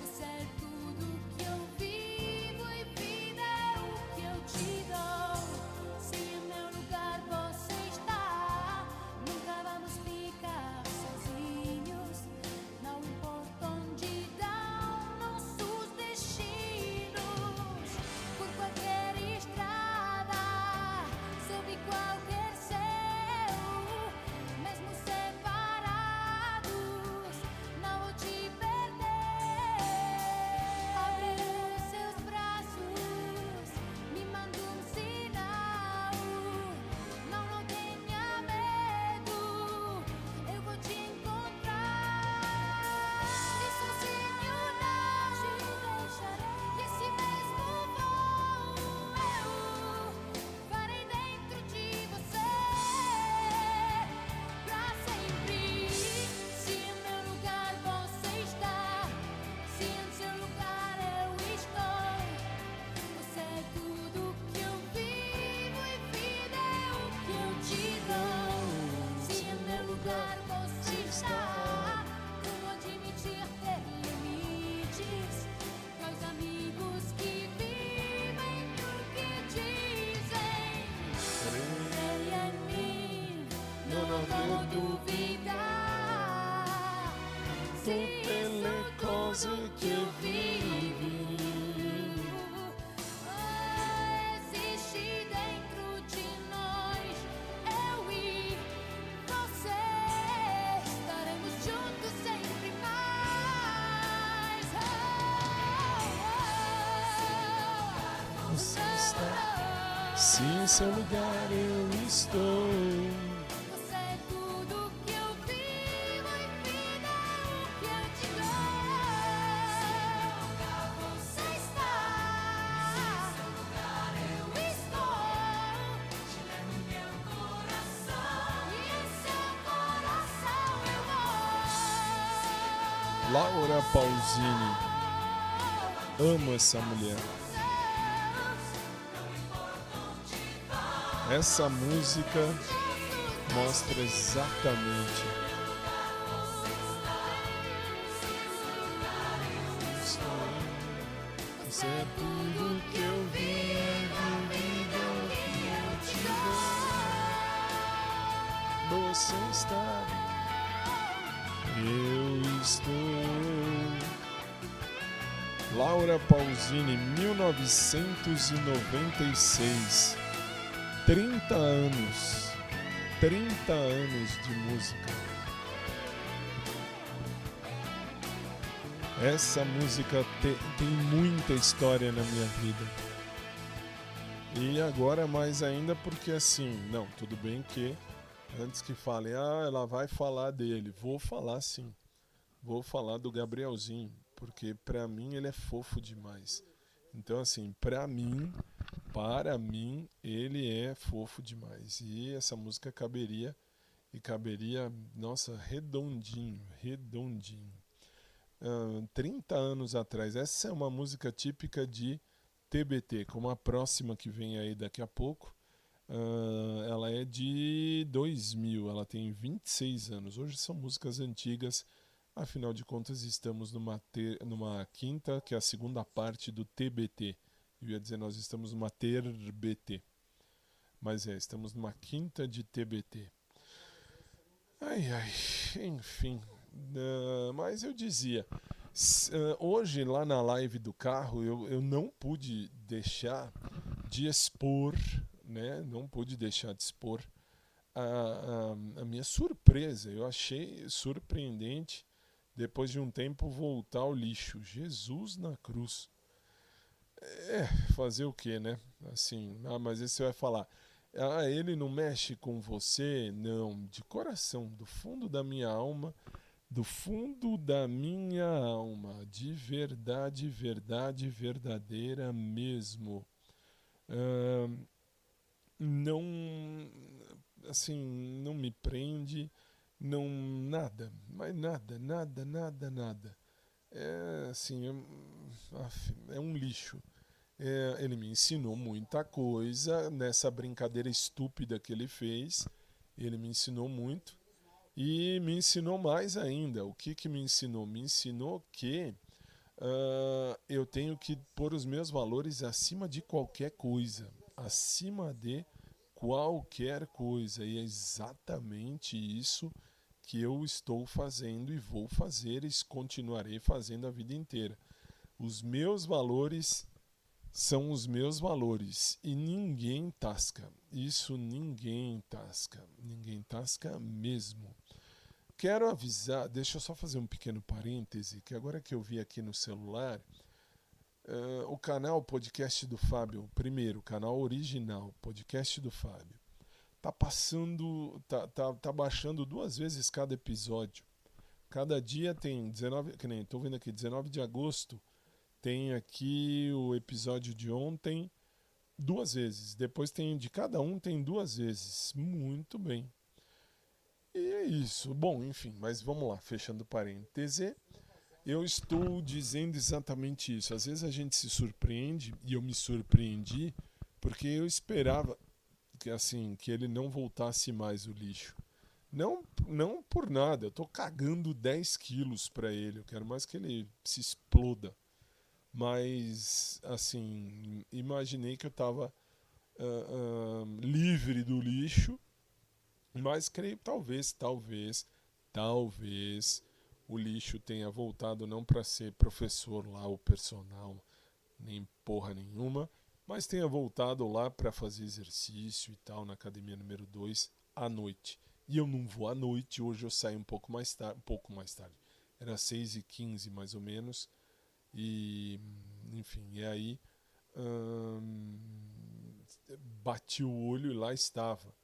[SPEAKER 3] você é tudo que eu vivo e vida é o que eu te dou. Se em meu lugar você está, nunca vamos ficar sozinhos. Não importa onde dão nossos destinos, por qualquer estrada, sob qualquer céu, mesmo separados, não vou te perder. Abre os seus braços, me manda um sinal. Não tenha medo, eu vou te encontrar. E sozinho não te deixarei. E esse mesmo voo eu farei dentro de você pra sempre. Se em meu lugar você está, se em seu lugar eu estou, você é tudo que eu vivo e vida é o que eu te dou. Se em meu lugar você está, como admitir ter limites para os amigos que vivem no que dizem. Creia em mim, não vou duvidar. Se
[SPEAKER 1] Tutte le cose che vivi.
[SPEAKER 3] existe dentro de nós, eu e você estaremos juntos sempre mais.
[SPEAKER 1] Você está. Se em seu lugar eu estou.
[SPEAKER 3] Você é tudo que eu vivo e vida é o que eu te dou. Você está. Se em seu lugar eu estou, te levo em meu coração e em seu coração eu vou.
[SPEAKER 1] Laura Pausini. Amo essa mulher. Essa música mostra exatamente. Você é tudo que eu vivo, vida que eu te dou. Você está. Eu estou. Laura Pausini, 1996. 30 anos. 30 anos de música. Essa música tem muita história na minha vida. E agora mais ainda porque assim, não, tudo bem que antes que falem, ela vai falar dele. Vou falar sim. Vou falar do Gabrielzinho, porque pra mim ele é fofo demais. Então assim, para mim, ele é fofo demais. E essa música caberia, nossa, redondinho. 30 anos atrás. Essa é uma música típica de TBT, como a próxima que vem aí daqui a pouco. Ela é de 2000, ela tem 26 anos. Hoje são músicas antigas, afinal de contas estamos numa quinta, que é a segunda parte do TBT. Eu ia dizer, nós estamos numa TBT. Mas estamos numa quinta de TBT. Enfim. Mas eu dizia, hoje lá na live do carro eu não pude deixar de expor, né? Não pude deixar de expor a minha surpresa. Eu achei surpreendente, depois de um tempo, voltar ao lixo. Jesus na cruz. Fazer o quê, né? Assim, mas aí você vai falar, ele não mexe com você? Não, de coração, do fundo da minha alma, do fundo da minha alma, de verdade, verdade, verdadeira mesmo. Ahn, não, assim, não me prende, não, nada, mas nada, nada, nada, nada. É assim, é um lixo. Ele me ensinou muita coisa nessa brincadeira estúpida que ele fez. Ele me ensinou muito e me ensinou mais ainda. O que que me ensinou? Me ensinou que eu tenho que pôr os meus valores acima de qualquer coisa, acima de qualquer coisa. E é exatamente isso que eu estou fazendo e vou fazer e continuarei fazendo a vida inteira. Os meus valores são os meus valores e ninguém tasca. Isso ninguém tasca. Ninguém tasca mesmo. Quero avisar, deixa eu só fazer um pequeno parêntese, que agora que eu vi aqui no celular, o canal Podcast do Fábio, o primeiro, canal original, Podcast do Fábio, tá passando, tá baixando 2 vezes cada episódio. Cada dia tem 19, que nem tô vendo aqui, 19 de agosto, tem aqui o episódio de ontem 2 vezes. Depois tem de cada um, tem 2 vezes. Muito bem. E é isso. Bom, enfim, mas vamos lá, fechando parêntese. Eu estou dizendo exatamente isso. Às vezes a gente se surpreende, e eu me surpreendi, porque eu esperava que, assim, que ele não voltasse mais o lixo. Não por nada, eu tô cagando 10 quilos para ele. Eu quero mais que ele se exploda. Mas, assim, imaginei que eu estava livre do lixo, mas creio talvez o lixo tenha voltado não para ser professor lá, o personal, nem porra nenhuma, mas tenha voltado lá para fazer exercício e tal, na academia número 2, à noite. E eu não vou à noite, hoje eu saí um pouco mais tarde. Era 6h15 mais ou menos. E, enfim, e aí bati o olho e lá estava.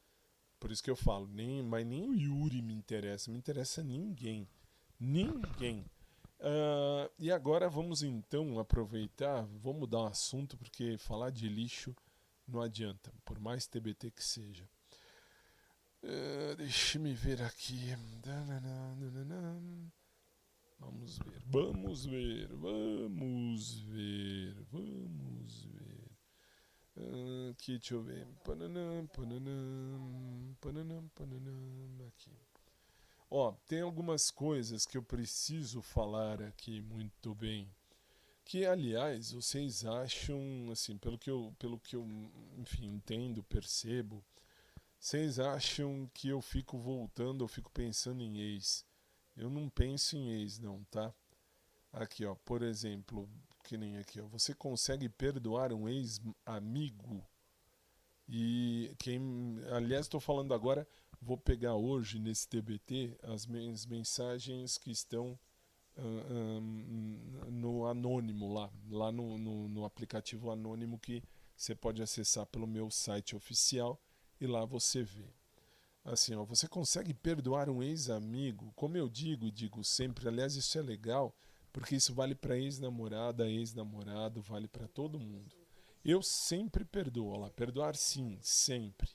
[SPEAKER 1] Por isso que eu falo, mas nem o Yuri me interessa ninguém. Ninguém. E agora vamos então aproveitar, vou mudar o assunto, porque falar de lixo não adianta, por mais TBT que seja. Deixa-me ver aqui. Vamos ver. Aqui, deixa eu ver. Aqui. Ó, tem algumas coisas que eu preciso falar aqui muito bem. Que, aliás, vocês acham, assim, pelo que eu enfim, entendo, percebo, vocês acham que eu fico pensando em ex. Eu não penso em ex, não, tá? Aqui, ó, por exemplo, que nem aqui, ó. Você consegue perdoar um ex-amigo? E aliás, estou falando agora, vou pegar hoje nesse TBT as minhas mensagens que estão no anônimo lá no aplicativo anônimo que você pode acessar pelo meu site oficial e lá você vê. Assim, ó, você consegue perdoar um ex-amigo? Como eu digo sempre, aliás, isso é legal, porque isso vale para ex-namorada, ex-namorado, vale para todo mundo. Eu sempre perdoo, ó lá, perdoar sim, sempre.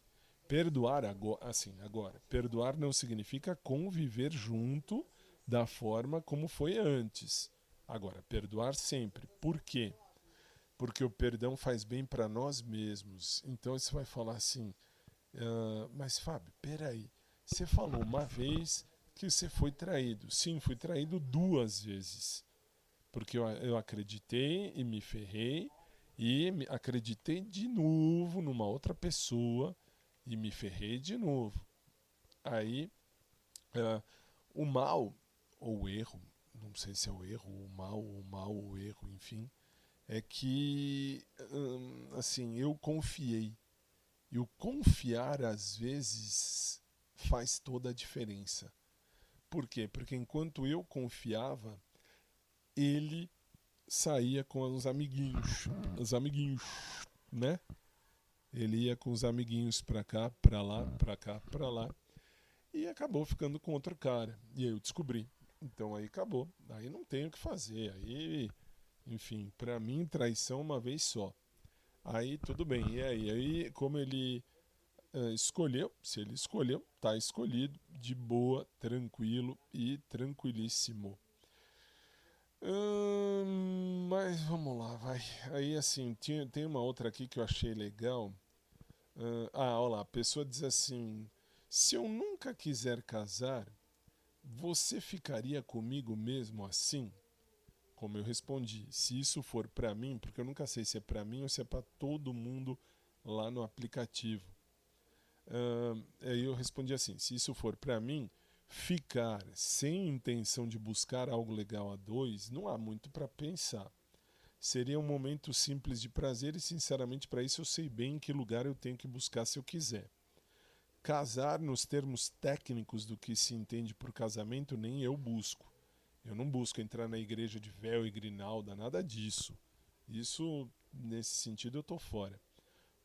[SPEAKER 1] Perdoar agora, perdoar não significa conviver junto da forma como foi antes. Agora, perdoar sempre. Por quê? Porque o perdão faz bem para nós mesmos. Então você vai falar assim, mas Fábio, peraí, você falou uma vez que você foi traído. Sim, fui traído 2 vezes. Porque eu acreditei e me ferrei, e acreditei de novo numa outra pessoa e me ferrei de novo. Aí, o mal, ou o erro, não sei se é o erro, ou o mal, ou o erro, enfim, é que, assim, eu confiei. E o confiar, às vezes, faz toda a diferença. Por quê? Porque enquanto eu confiava, ele saía com os amiguinhos, né? Ele ia com os amiguinhos pra cá, pra lá, pra cá, pra lá, e acabou ficando com outro cara. E aí eu descobri. Então aí acabou. Aí não tem o que fazer. Aí, enfim, pra mim, traição uma vez só. Aí tudo bem. E aí como ele escolheu, se ele escolheu, tá escolhido, de boa, tranquilo e tranquilíssimo. Mas vamos lá, vai. Aí assim, tem uma outra aqui que eu achei legal. Olha lá, a pessoa diz assim: se eu nunca quiser casar, você ficaria comigo mesmo assim? Como eu respondi, se isso for pra mim, porque eu nunca sei se é pra mim ou se é pra todo mundo lá no aplicativo. Aí eu respondi assim: se isso for pra mim, ficar sem intenção de buscar algo legal a dois, não há muito pra pensar. Seria um momento simples de prazer e, sinceramente, para isso eu sei bem em que lugar eu tenho que buscar se eu quiser. Casar, nos termos técnicos do que se entende por casamento, nem eu busco. Eu não busco entrar na igreja de véu e grinalda, nada disso. Isso, nesse sentido, eu tô fora.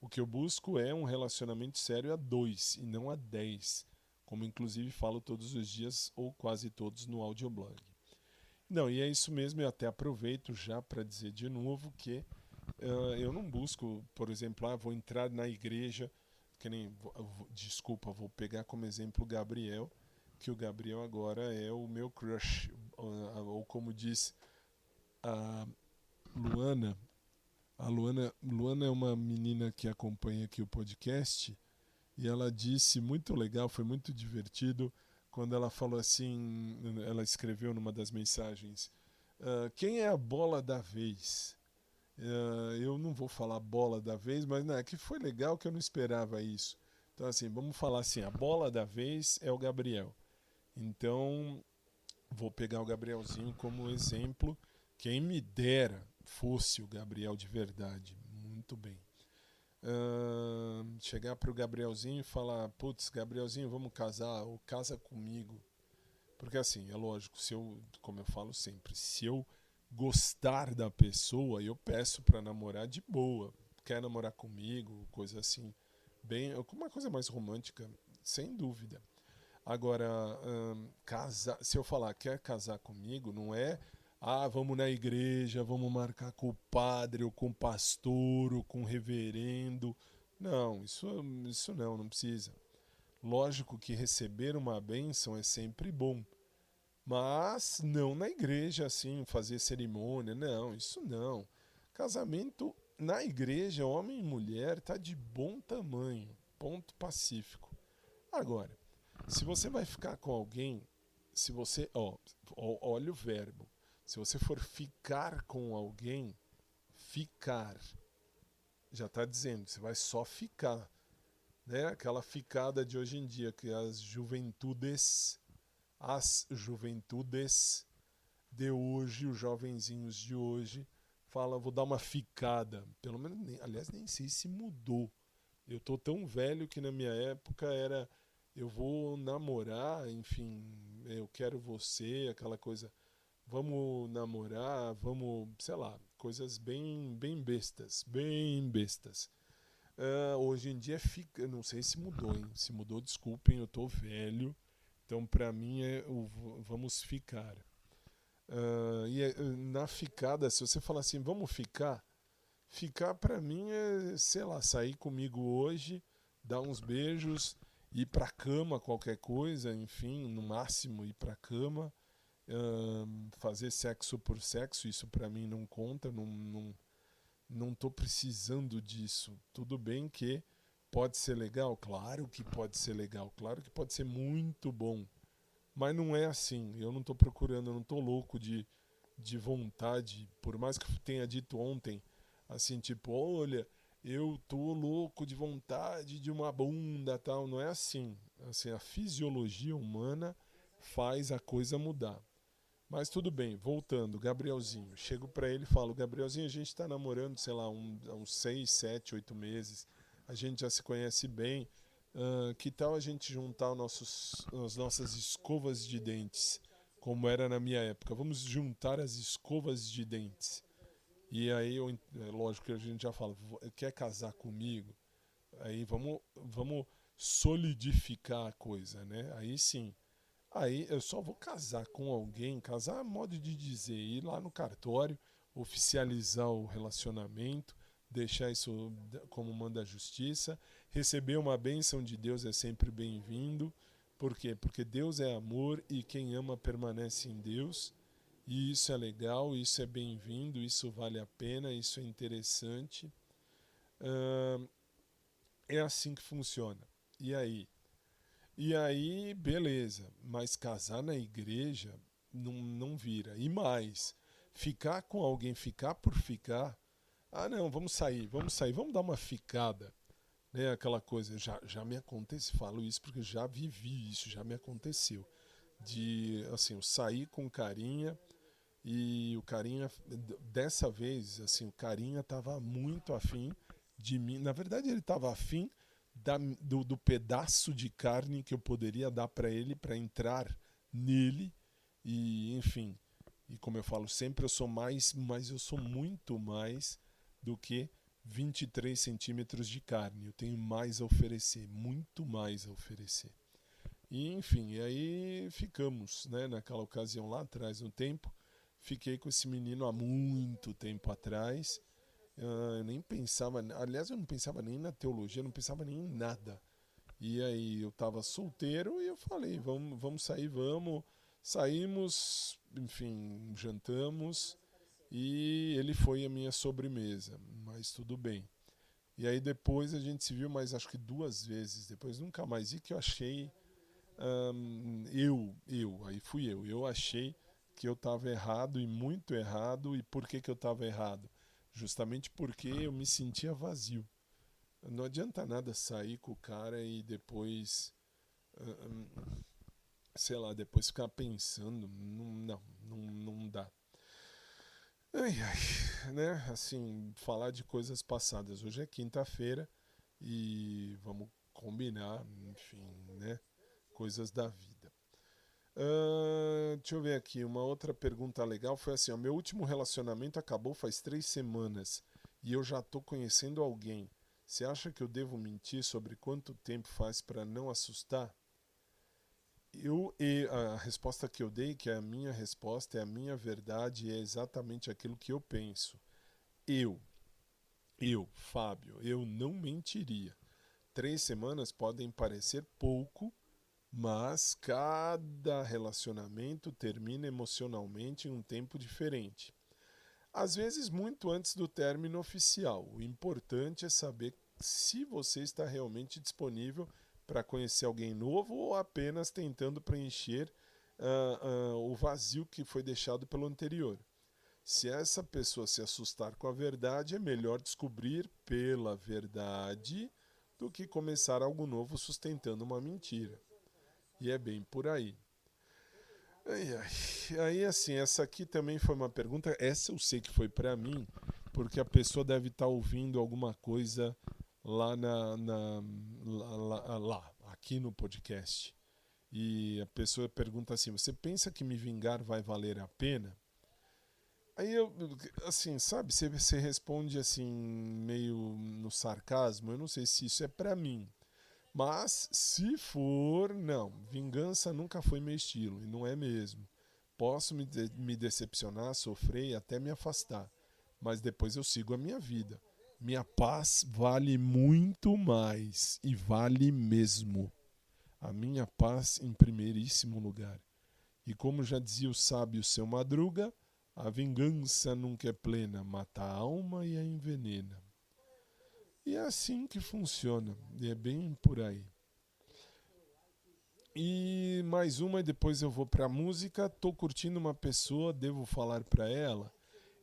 [SPEAKER 1] O que eu busco é um relacionamento sério a 2 e não a 10, como inclusive falo todos os dias ou quase todos no audioblog. Não, e é isso mesmo, eu até aproveito já para dizer de novo que eu não busco, por exemplo, vou entrar na igreja, que nem, desculpa, vou pegar como exemplo o Gabriel, que o Gabriel agora é o meu crush, ou como diz a Luana. A Luana é uma menina que acompanha aqui o podcast e ela disse, muito legal, foi muito divertido, quando ela falou assim, ela escreveu numa das mensagens, quem é a bola da vez? Eu não vou falar bola da vez, mas é que foi legal que eu não esperava isso. Então assim, vamos falar assim, a bola da vez é o Gabriel. Então, vou pegar o Gabrielzinho como exemplo. Quem me dera fosse o Gabriel de verdade. Muito bem. Chegar pro Gabrielzinho e falar: putz, Gabrielzinho, vamos casar, ou casa comigo. Porque assim, é lógico, como eu falo sempre, se eu gostar da pessoa, eu peço pra namorar de boa. Quer namorar comigo, coisa assim, bem, uma coisa mais romântica, sem dúvida. Agora, se eu falar quer casar comigo, não é vamos na igreja, vamos marcar com o padre, ou com o pastor, ou com o reverendo. Não, isso não precisa. Lógico que receber uma bênção é sempre bom, mas não na igreja, assim, fazer cerimônia, não, isso não. Casamento na igreja, homem e mulher, tá de bom tamanho, ponto pacífico. Agora, se você vai ficar com alguém, se você, olha o verbo, se você for ficar com alguém, ficar, já está dizendo, você vai só ficar, né? Aquela ficada de hoje em dia, que as juventudes de hoje, os jovenzinhos de hoje, falam, vou dar uma ficada, pelo menos, aliás, nem sei se mudou, eu tô tão velho que na minha época era... eu vou namorar, enfim, eu quero você, aquela coisa, vamos namorar, vamos, sei lá, coisas bem bestas, bem bestas. Hoje em dia fica, não sei se mudou, hein? Se mudou, desculpem, eu tô velho, então pra mim é o vamos ficar. Na ficada, se você falar assim, vamos ficar pra mim é, sei lá, sair comigo hoje, dar uns beijos, ir pra cama, qualquer coisa, enfim, no máximo ir pra cama, fazer sexo por sexo, isso pra mim não conta, não tô precisando disso. Tudo bem que pode ser legal, claro que pode ser legal, claro que pode ser muito bom, mas não é assim, eu não tô procurando, eu não tô louco de vontade, por mais que eu tenha dito ontem, assim, tipo, olha... eu tô louco de vontade de uma bunda, tal, não é assim. Assim, a fisiologia humana faz a coisa mudar. Mas tudo bem, voltando, Gabrielzinho. Chego pra ele e falo, Gabrielzinho, a gente tá namorando, sei lá, uns 6, 7, 8 meses. A gente já se conhece bem. Que tal a gente juntar as nossas escovas de dentes, como era na minha época? Vamos juntar as escovas de dentes. E aí, é lógico que a gente já fala, quer casar comigo? Aí vamos solidificar a coisa, né? Aí sim. Aí eu só vou casar com alguém, casar a modo de dizer, ir lá no cartório, oficializar o relacionamento, deixar isso como manda a justiça, receber uma bênção de Deus é sempre bem-vindo. Por quê? Porque Deus é amor e quem ama permanece em Deus. E isso é legal, isso é bem-vindo, isso vale a pena, isso é interessante. É assim que funciona. E aí? E aí, beleza, mas casar na igreja não vira. E mais, ficar com alguém, ficar por ficar, não, vamos sair, vamos dar uma ficada, né? Aquela coisa, já me aconteceu, falo isso porque já vivi isso, já me aconteceu. De, assim, eu sair com o carinha e o carinha, dessa vez, assim, o carinha tava muito afim de mim. Na verdade, ele tava afim do pedaço de carne que eu poderia dar para ele para entrar nele e enfim, e como eu falo sempre, eu sou mais, mas eu sou muito mais do que 23 centímetros de carne. Eu tenho mais a oferecer, muito mais a oferecer. E enfim, e aí ficamos, né, naquela ocasião lá atrás no tempo, fiquei com esse menino há muito tempo atrás. Eu nem pensava, aliás, eu não pensava nem na teologia, não pensava nem em nada. E aí eu estava solteiro e eu falei, vamos sair, vamos. Saímos, enfim, jantamos e ele foi a minha sobremesa, mas tudo bem. E aí depois a gente se viu mais acho que 2 vezes, depois nunca mais. E que eu achei, aí fui eu achei que eu estava errado e muito errado. E por que eu estava errado? Justamente porque eu me sentia vazio. Não adianta nada sair com o cara e depois, sei lá, depois ficar pensando. Não dá. Ai, ai, né? Assim, falar de coisas passadas. Hoje é quinta-feira e vamos combinar, enfim, né? Coisas da vida. Deixa eu ver aqui, uma outra pergunta legal foi assim, ó, meu último relacionamento acabou faz 3 semanas e eu já tô conhecendo alguém. Você acha que eu devo mentir sobre quanto tempo faz para não assustar? E a resposta que eu dei, que é a minha resposta, é a minha verdade, é exatamente aquilo que eu penso. Eu, Fábio, eu não mentiria. 3 semanas podem parecer pouco, mas cada relacionamento termina emocionalmente em um tempo diferente. Às vezes muito antes do término oficial. O importante é saber se você está realmente disponível para conhecer alguém novo ou apenas tentando preencher o vazio que foi deixado pelo anterior. Se essa pessoa se assustar com a verdade, é melhor descobrir pela verdade do que começar algo novo sustentando uma mentira. E é bem por aí. Aí, assim, essa aqui também foi uma pergunta. Essa eu sei que foi pra mim, porque a pessoa deve estar ouvindo alguma coisa lá aqui no podcast. E a pessoa pergunta assim: você pensa que me vingar vai valer a pena? Aí eu, assim, sabe, você responde assim, meio no sarcasmo. Eu não sei se isso é pra mim. Mas, se for, não. Vingança nunca foi meu estilo, e não é mesmo. Posso me decepcionar, sofrer e até me afastar. Mas depois eu sigo a minha vida. Minha paz vale muito mais, e vale mesmo. A minha paz em primeiríssimo lugar. E como já dizia o sábio Seu Madruga, a vingança nunca é plena, mata a alma e a envenena. E é assim que funciona, e é bem por aí. E mais uma e depois eu vou pra música. Tô curtindo uma pessoa, devo falar pra ela?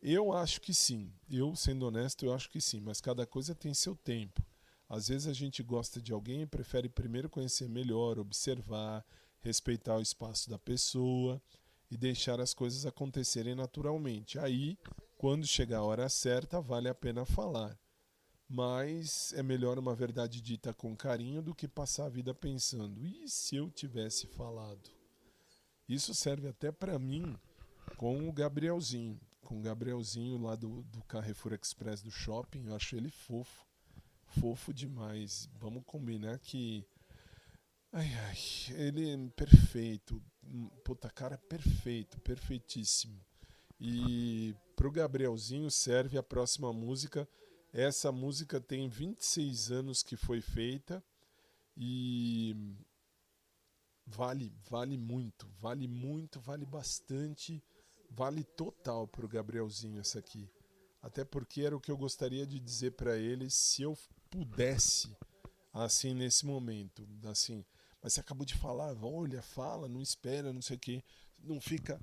[SPEAKER 1] Eu acho que sim. Eu, sendo honesto, eu acho que sim, mas cada coisa tem seu tempo. Às vezes a gente gosta de alguém e prefere primeiro conhecer melhor, observar, respeitar o espaço da pessoa e deixar as coisas acontecerem naturalmente. Aí, quando chegar a hora certa, vale a pena falar. mas é melhor uma verdade dita com carinho do que passar a vida pensando, e se eu tivesse falado? Isso serve até para mim com o Gabrielzinho. Com o Gabrielzinho lá do Carrefour Express do shopping, eu acho ele fofo. Fofo demais. Vamos combinar que... Ai, ele é perfeito. Puta, cara, perfeito, perfeitíssimo. E pro Gabrielzinho serve a próxima música. Essa música tem 26 anos que foi feita e vale muito, vale bastante, vale total pro Gabrielzinho essa aqui. Até porque era o que eu gostaria de dizer para ele se eu pudesse, assim, nesse momento, assim. Mas você acabou de falar, olha, fala, não espera, não sei o quê, não fica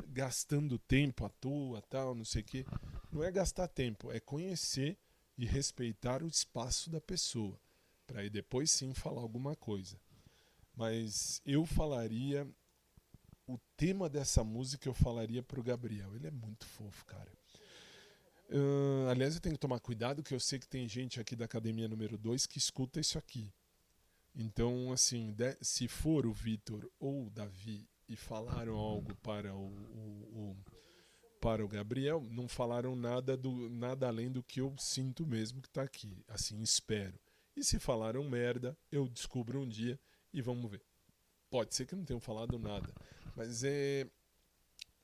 [SPEAKER 1] gastando tempo à toa, tal, não sei o quê. Não é gastar tempo, é conhecer e respeitar o espaço da pessoa, para aí depois sim falar alguma coisa. Mas eu falaria, o tema dessa música eu falaria pro Gabriel, ele é muito fofo, cara. Aliás, eu tenho que tomar cuidado, que eu sei que tem gente aqui da Academia número 2 que escuta isso aqui. Então, assim, se for o Vitor ou o Davi e falaram algo para o Gabriel, não falaram nada além do que eu sinto mesmo que está aqui. Assim, espero. E se falaram merda, eu descubro um dia e vamos ver. Pode ser que não tenham falado nada, mas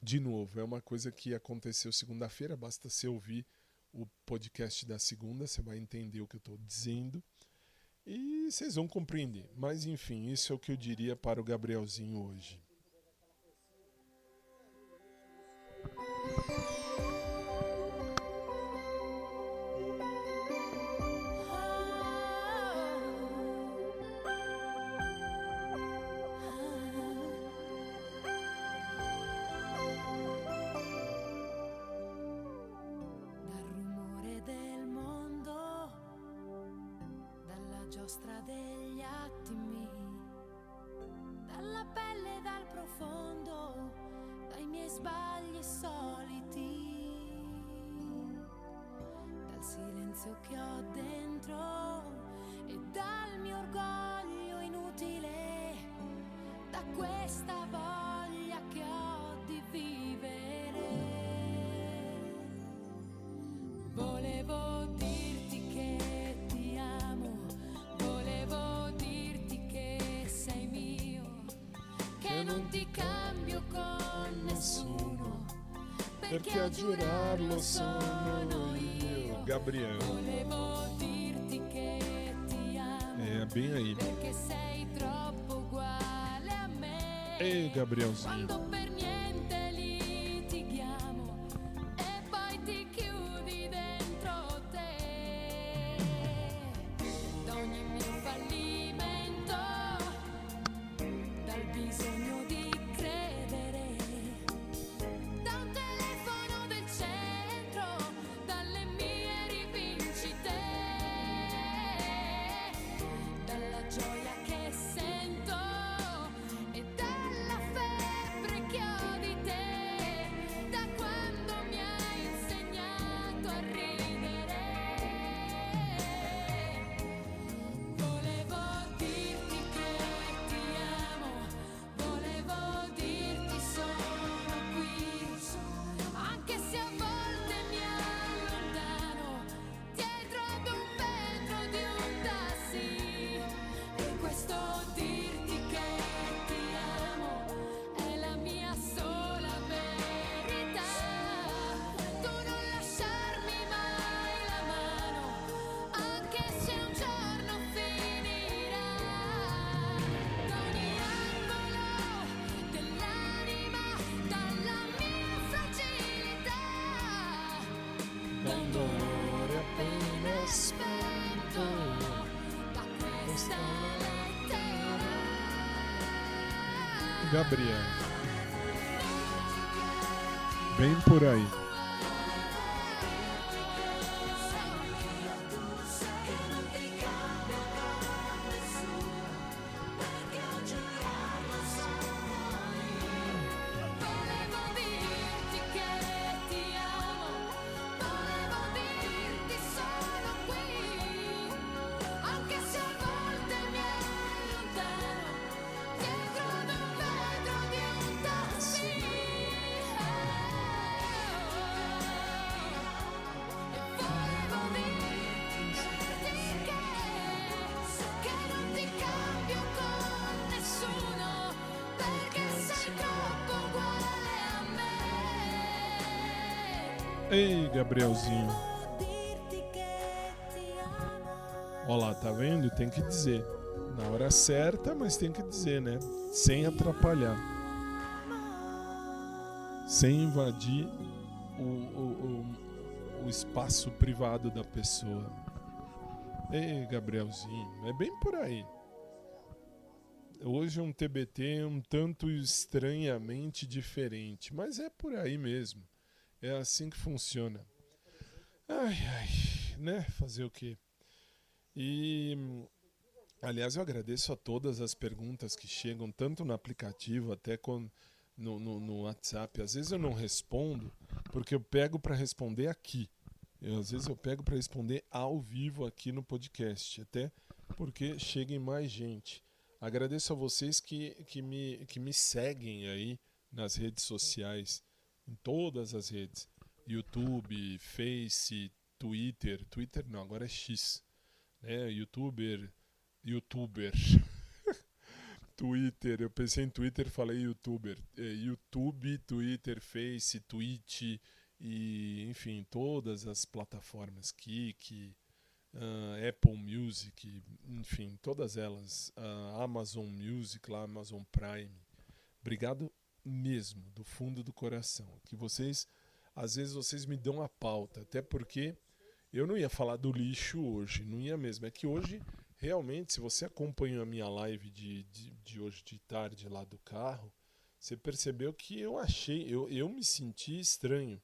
[SPEAKER 1] de novo, é uma coisa que aconteceu segunda-feira, basta você ouvir o podcast da segunda, você vai entender o que eu estou dizendo e vocês vão compreender. Mas enfim, isso é o que eu diria para o Gabrielzinho hoje.
[SPEAKER 3] Giostra degli attimi, dalla pelle, dal profondo, dai miei sbagli soliti, dal silenzio che ho dentro e dal mio orgoglio inutile, da questa voglia che ho di vivere. Volevo dirti che ti amo, volevo dirti che sei mio, che non ti cambio con nessuno,
[SPEAKER 1] perché a giurarlo sono io. Gabriel.
[SPEAKER 3] Volevo dirti che ti amo,
[SPEAKER 1] É bem aí.
[SPEAKER 3] perché sei troppo uguale a me.
[SPEAKER 1] Ei, Gabrielzinho.
[SPEAKER 3] Quando per niente litighiamo e poi ti chiudi dentro te, d'ogni mio fallimento, dal bisogno di credere, da un telefono del centro, dalle mie rivincite, dalla gioia che sento e dalla febbre che ho di te, da quando mi hai insegnato a ridere. Volevo dirti che ti amo, volevo dirti sono qui, anche se a volte mi allontano dietro ad un vetro di un taxi. E questo dirti che ti amo è la mia sola verità. Tu non lasciarmi mai la mano, anche se un giorno finirà. Da ogni angolo dell'anima, dalla mia fragilità,
[SPEAKER 1] Dando amore appena spento.
[SPEAKER 3] da questa lettera.
[SPEAKER 1] Gabriel. Bem por aí.
[SPEAKER 3] Volevo dirti che ti amo, volevo dirti sono qui,
[SPEAKER 1] Ei, Gabrielzinho. Olha lá, tá vendo? Tem que dizer. Na hora certa, mas tem que dizer, né? Sem atrapalhar. Sem invadir o espaço privado da pessoa. Ei, Gabrielzinho, é bem por aí. Hoje é um TBT um tanto estranhamente diferente, mas é por aí mesmo. É assim que funciona. Ai, ai, né? Fazer o quê? E, aliás, eu agradeço a todas as perguntas que chegam, tanto no aplicativo até no WhatsApp. Às vezes eu não respondo, porque eu pego para responder aqui. Às vezes eu pego para responder ao vivo aqui no podcast, até porque cheguem mais gente. Agradeço a vocês que me seguem aí nas redes sociais, em todas as redes. YouTube, Face, Twitter. Twitter não, agora é X. Né? YouTuber. Twitter, eu pensei em Twitter, falei YouTuber. YouTube, Twitter, Face, Twitch e, enfim, todas as plataformas, Kik, Apple Music, enfim, todas elas, Amazon Music, lá, Amazon Prime. Obrigado mesmo, do fundo do coração. Que vocês, às vezes vocês me dão a pauta, até porque eu não ia falar do lixo hoje, não ia mesmo. É que hoje, realmente, se você acompanhou a minha live de hoje de tarde lá do carro, você percebeu que eu me senti estranho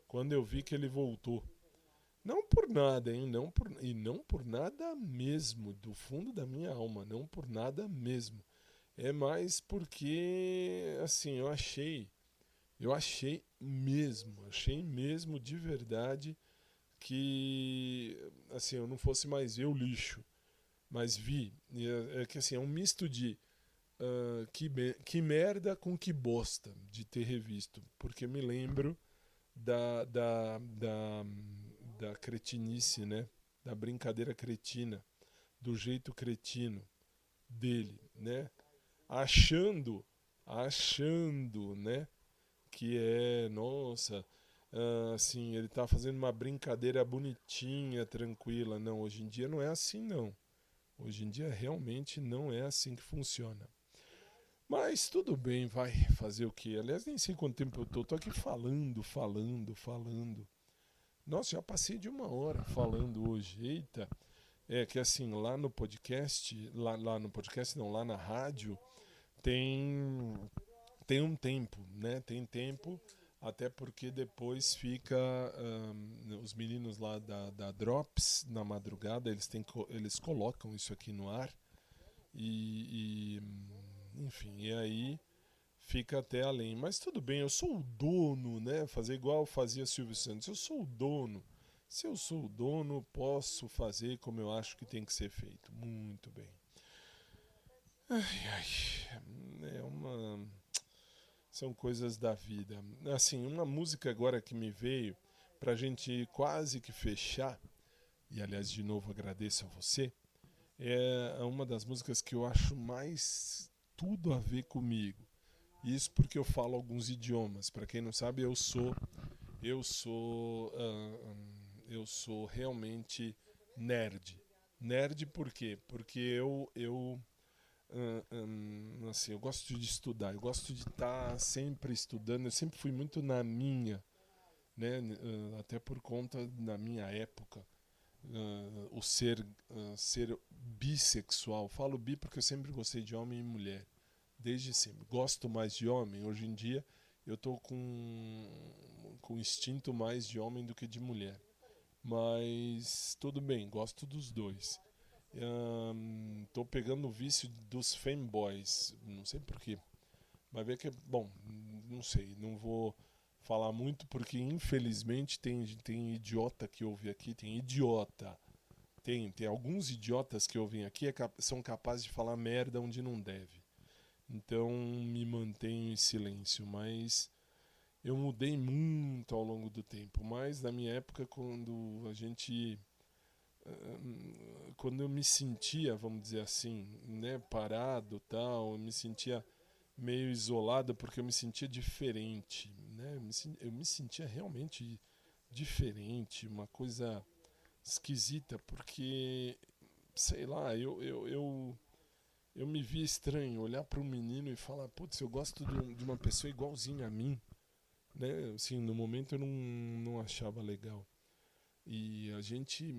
[SPEAKER 1] quando eu vi que ele voltou. Não por nada, hein? Não por nada mesmo, do fundo da minha alma, não por nada mesmo. É mais porque, assim, eu achei mesmo de verdade que, assim, eu não fosse mais ver o lixo, mas vi. É que, assim, é um misto de que merda com que bosta de ter revisto, porque me lembro da cretinice, né? Da brincadeira cretina, do jeito cretino dele, né? Achando, né? Que nossa, assim, ele tá fazendo uma brincadeira bonitinha, tranquila. Não, hoje em dia não é assim, não. Hoje em dia realmente não é assim que funciona. Mas tudo bem, vai fazer o quê? Aliás, nem sei quanto tempo eu tô aqui falando. Nossa, já passei de 1 hora falando hoje. Eita, é que assim, lá no podcast, lá na rádio, tem um tempo, né? Tem tempo, até porque depois fica os meninos lá da Drops, na madrugada, eles colocam isso aqui no ar enfim, e aí fica até além. Mas tudo bem, eu sou o dono, né? Fazer igual fazia Silvio Santos. Eu sou o dono. Se eu sou o dono, posso fazer como eu acho que tem que ser feito. Muito bem. São coisas da vida. Assim, uma música agora que me veio pra gente quase que fechar, e aliás, de novo agradeço a você, é uma das músicas que eu acho mais tudo a ver comigo. Isso porque eu falo alguns idiomas. Para quem não sabe, eu sou realmente nerd. Nerd por quê? Porque assim, eu gosto de estudar, eu gosto de estar sempre estudando, eu sempre fui muito na minha, né? Até por conta da minha época, o ser bissexual. Falo bi porque eu sempre gostei de homem e mulher, desde sempre. Gosto mais de homem, hoje em dia eu tô com instinto mais de homem do que de mulher, mas tudo bem, gosto dos dois. Tô pegando o vício dos fanboys, não sei porquê. Vai ver que é bom, não sei, não vou falar muito porque infelizmente tem idiota que ouve aqui, tem idiota. Tem alguns idiotas que ouvem aqui são capazes de falar merda onde não deve. Então me mantenho em silêncio, mas eu mudei muito ao longo do tempo. Mas na minha época, quando eu me sentia, vamos dizer assim, né, parado, tal, eu me sentia meio isolado porque eu me sentia diferente, né? Eu me sentia realmente diferente, uma coisa esquisita, porque, sei lá, eu me vi estranho olhar para um menino e falar, putz, eu gosto de uma pessoa igualzinha a mim, né? Assim, no momento eu não achava legal. E a gente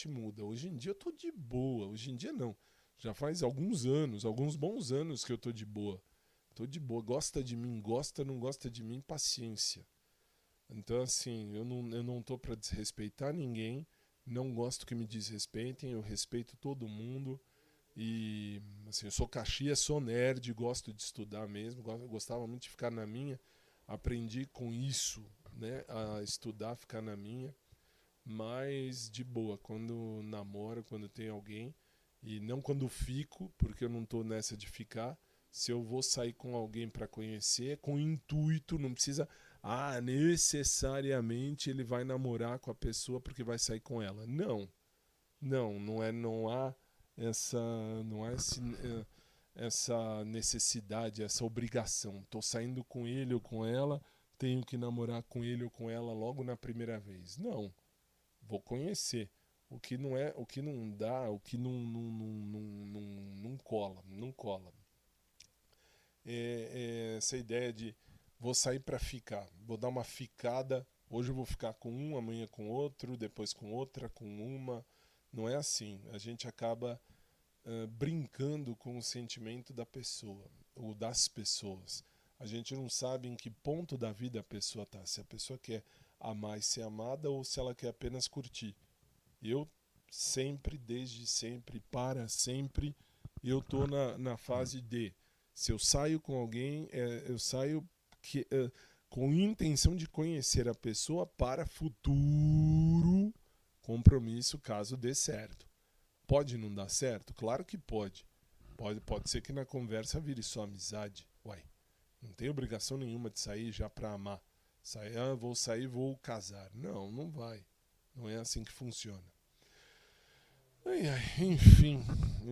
[SPEAKER 1] muda. Hoje em dia eu tô de boa, hoje em dia não. Já faz alguns bons anos que eu tô de boa. Tô de boa, gosta de mim, gosta, não gosta de mim, paciência. Então, assim, eu não tô pra desrespeitar ninguém, não gosto que me desrespeitem, eu respeito todo mundo. E, assim, eu sou caxias, sou nerd, gosto de estudar mesmo, gostava muito de ficar na minha. Aprendi com isso, né, a estudar, ficar na minha. Mas, de boa, quando namoro, quando tem alguém, e não quando fico, porque eu não tô nessa de ficar. Se eu vou sair com alguém para conhecer, é com intuito, não precisa, necessariamente ele vai namorar com a pessoa porque vai sair com ela. Não há essa necessidade, essa obrigação. Tô saindo com ele ou com ela, tenho que namorar com ele ou com ela logo na primeira vez. Não, vou conhecer. O que não dá, o que não cola. Essa ideia de vou sair para ficar, vou dar uma ficada, hoje eu vou ficar com um, amanhã com outro, depois com outra, com uma. Não é assim. A gente acaba brincando com o sentimento da pessoa ou das pessoas. A gente não sabe em que ponto da vida a pessoa está, se a pessoa quer amar e ser amada ou se ela quer apenas curtir. Eu sempre, desde sempre, para sempre, eu tô na fase de, se eu saio com alguém, eu saio com intenção de conhecer a pessoa para futuro compromisso, caso dê certo. Pode não dar certo? Claro que pode. Pode ser que na conversa vire só amizade. Uai, não tem obrigação nenhuma de sair já para amar. Vou sair, vou casar. Não vai. Não é assim que funciona.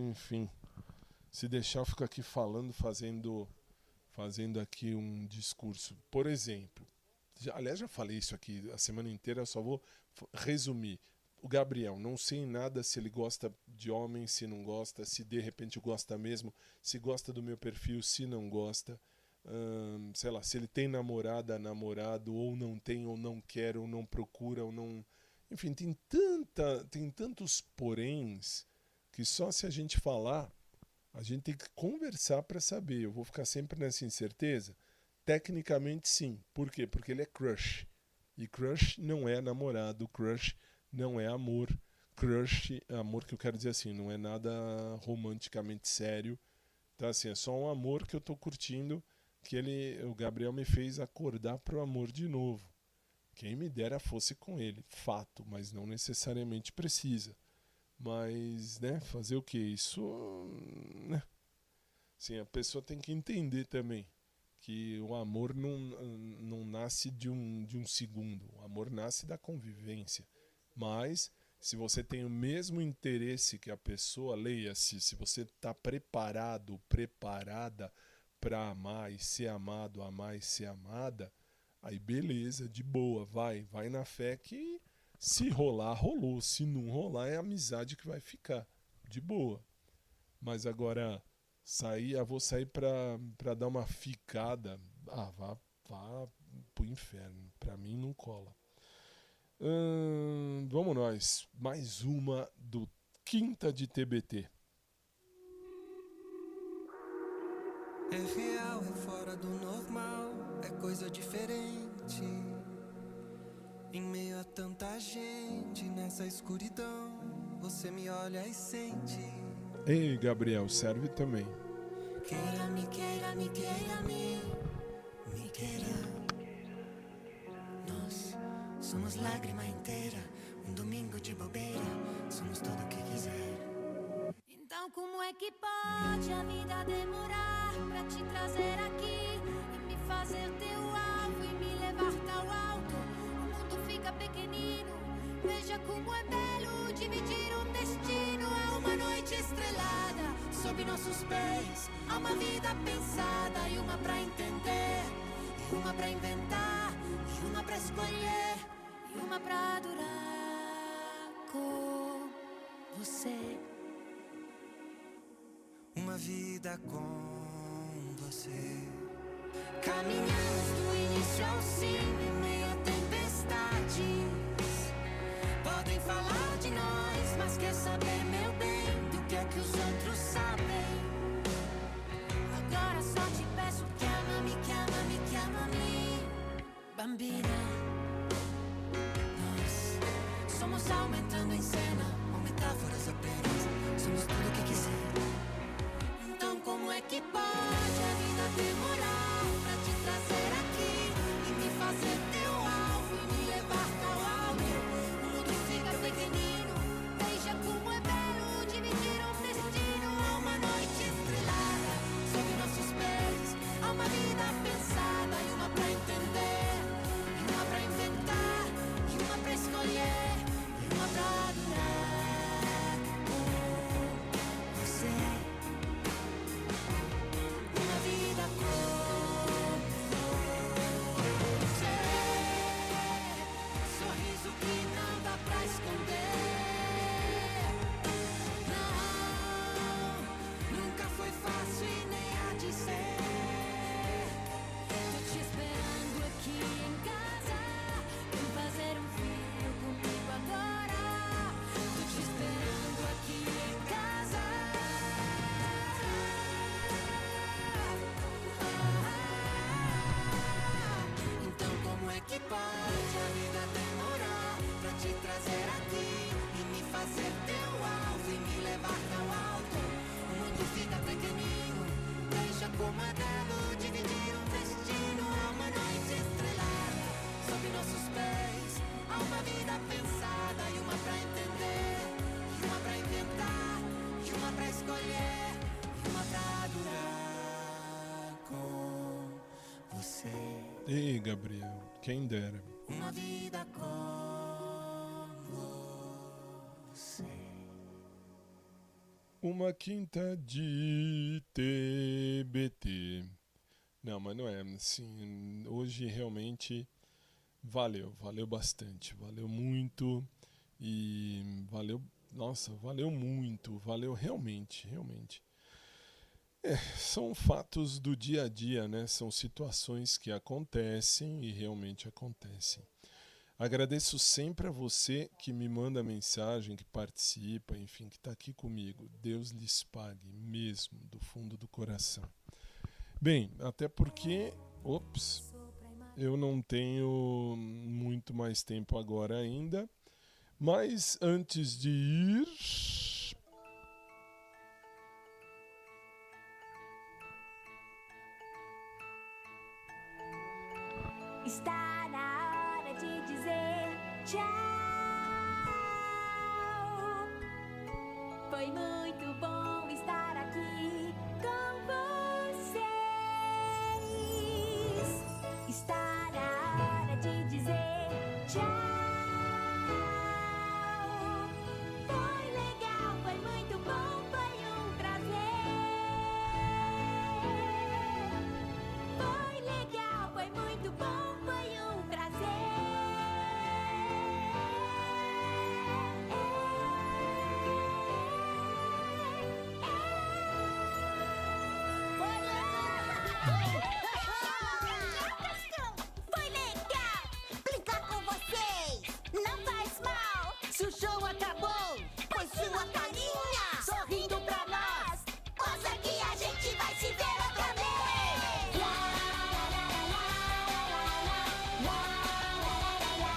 [SPEAKER 1] Enfim. Se deixar, eu fico aqui falando, fazendo aqui um discurso. Por exemplo, aliás, já falei isso aqui a semana inteira, eu só vou resumir. O Gabriel, não sei nada se ele gosta de homem, se não gosta, se de repente gosta mesmo, se gosta do meu perfil, se não gosta. Sei lá, se ele tem namorado, ou não tem, ou não quer, ou não procura, ou não... Enfim, tem tantos poréns que só se a gente falar, a gente tem que conversar para saber. Eu vou ficar sempre nessa incerteza? Tecnicamente, sim. Por quê? Porque ele é crush. E crush não é namorado, crush não é amor. Crush, amor que eu quero dizer assim, não é nada romanticamente sério. Então, assim, é só um amor que eu tô curtindo, que o Gabriel me fez acordar pro amor de novo. Quem me dera fosse com ele, fato, mas não necessariamente precisa. Mas, né, fazer o quê? Isso, né? Assim, a pessoa tem que entender também que o amor não nasce de um segundo. O amor nasce da convivência. Mas, se você tem o mesmo interesse que a pessoa, leia-se, se você está preparada para amar e ser amado, amar e ser amada, aí beleza, de boa, vai na fé que se rolar, rolou, se não rolar é a amizade que vai ficar, de boa. Mas agora, vou sair pra dar uma ficada, vá pro inferno, pra mim não cola. Vamos nós, mais uma do Quinta de TBT.
[SPEAKER 4] É real, é fora do normal, é coisa diferente. Em meio a tanta gente, nessa escuridão, você me olha e sente.
[SPEAKER 1] Ei, Gabriel, serve também.
[SPEAKER 4] Me queira, me queira. Nós somos lágrima inteira, um domingo de bobeira, somos tudo o que quiser.
[SPEAKER 3] Então como é que pode a vida demorar pra te trazer aqui e me fazer teu alvo e me levar tão alto? O mundo fica pequenino, veja como é belo dividir um destino. Há uma noite estrelada sob nossos pés, há uma vida pensada e uma pra entender, e uma pra inventar, e uma pra escolher. e uma pra durar com você.
[SPEAKER 4] Uma vida com você.
[SPEAKER 3] Caminhamos do início ao fim, em meio a tempestades. Podem falar de nós, mas quer saber, meu bem, do que é que os outros sabem. Agora só te peço que ama-me, que ama-me, que ama-me, bambina. Nós somos aumentando em cena, ou metáforas apenas. Somos tudo o que quiser. Então como é que pode a vida demorar pra te trazer aqui e me fazer teu alvo e me levar tão alto? O mundo fica pequenino, veja como é belo dividir um destino. Há uma noite estrelada sob nossos pés, há uma vida pensada e uma pra entender, e uma pra inventar, e uma pra escolher, e uma pra durar com você. Uma vida com você. Sorriso que não dá pra esconder. Não, nunca foi fácil e nem há de ser. Tô te esperando aqui em casa, vem fazer um filho comigo agora. Tô te esperando aqui em casa. Então como é que pode a vida demorar pra te trazer aqui e me fazer teu alvo e me levar tão alto? O mundo fica pequenino, deixa como é belo dividir um destino. Há uma noite estrelada sob nossos pés, há uma vida pensada e uma pra entender, e uma pra inventar, e uma pra escolher, e uma pra durar com você.
[SPEAKER 1] Ei, Gabriel, quem dera.
[SPEAKER 4] Uma vida com você.
[SPEAKER 1] Uma quinta de TBT. Não, mas não é assim. Hoje realmente valeu bastante, valeu muito e valeu, nossa, valeu muito, valeu realmente. São fatos do dia a dia, né? São situações que acontecem e realmente acontecem. Agradeço sempre a você que me manda mensagem, que participa, enfim, que está aqui comigo. Deus lhes pague mesmo, do fundo do coração. Bem, até porque, eu não tenho muito mais tempo agora ainda, mas antes de ir...
[SPEAKER 3] Está na hora de dizer tchau. Foi muito bom estar aqui com vocês. Está na hora de dizer tchau. Foi legal, foi muito bom, foi um prazer. Foi legal, foi muito bom, foi um prazer. Foi legal brincar com vocês. Não faz mal se o show acabou. Pois sua carinha sorrindo pra nós mostra que a gente vai se ver outra vez. Lá, lá, lá, lá, lá, lá, lá, lá, lá,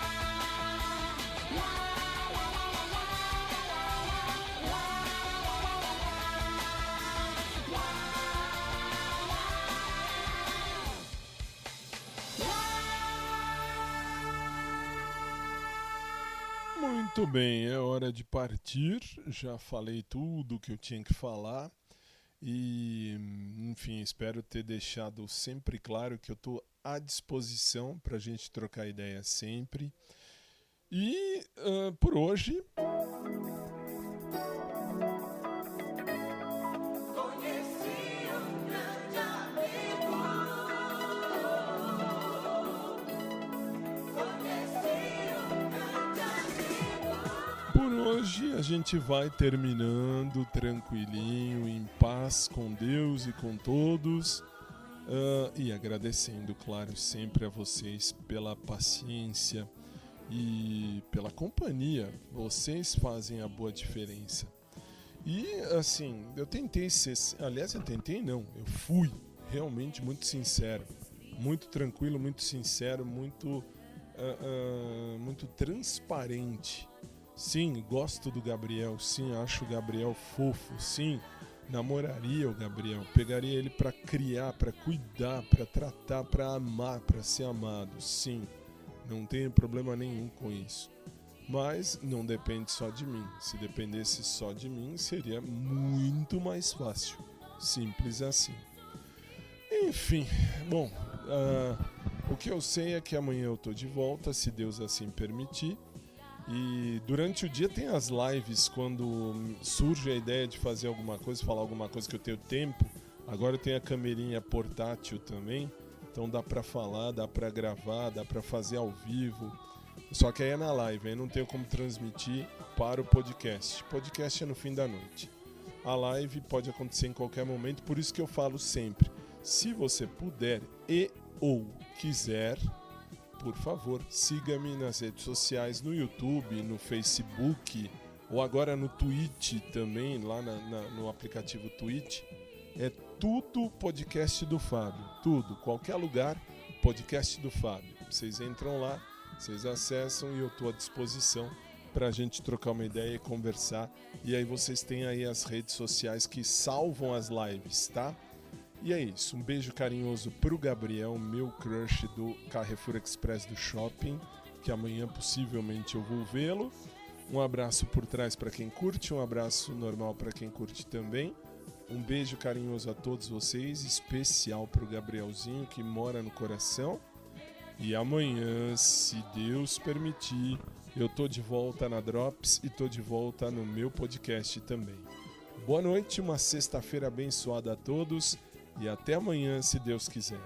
[SPEAKER 1] Muito bem, é hora de partir. Já falei tudo que eu tinha que falar. E, enfim, espero ter deixado sempre claro que eu estou à disposição para a gente trocar ideia sempre. E por hoje. hoje a gente vai terminando tranquilinho, em paz com Deus e com todos. E agradecendo, claro, sempre a vocês pela paciência e pela companhia. Vocês fazem a boa diferença. E assim, eu tentei ser... Aliás, eu fui realmente muito sincero. Muito tranquilo, muito sincero, muito transparente. Sim, gosto do Gabriel. Sim, acho o Gabriel fofo. Sim, namoraria o Gabriel, pegaria ele pra criar, pra cuidar, pra tratar, pra amar, pra ser amado. Sim, não tenho problema nenhum com isso. Mas não depende só de mim. Se dependesse só de mim, seria muito mais fácil. Simples assim. Enfim, bom, o que eu sei é que amanhã eu tô de volta, se Deus assim permitir. E durante o dia tem as lives, quando surge a ideia de fazer alguma coisa, falar alguma coisa que eu tenho tempo. Agora eu tenho a camerinha portátil também, então dá pra falar, dá pra gravar, dá pra fazer ao vivo. Só que aí é na live, aí não tenho como transmitir para o podcast. Podcast é no fim da noite. A live pode acontecer em qualquer momento, por isso que eu falo sempre, se você puder ou quiser, por favor, siga-me nas redes sociais, no YouTube, no Facebook, ou agora no Twitch também, lá no aplicativo Twitch. É tudo podcast do Fábio, tudo, qualquer lugar, podcast do Fábio. Vocês entram lá, vocês acessam e eu estou à disposição para a gente trocar uma ideia e conversar. E aí vocês têm aí as redes sociais que salvam as lives, tá? E é isso, um beijo carinhoso pro Gabriel, meu crush do Carrefour Express do Shopping, que amanhã possivelmente eu vou vê-lo. Um abraço por trás para quem curte, um abraço normal para quem curte também. Um beijo carinhoso a todos vocês, especial pro Gabrielzinho que mora no coração. E amanhã, se Deus permitir, eu tô de volta na Drops e tô de volta no meu podcast também. Boa noite, uma sexta-feira abençoada a todos. E até amanhã, se Deus quiser.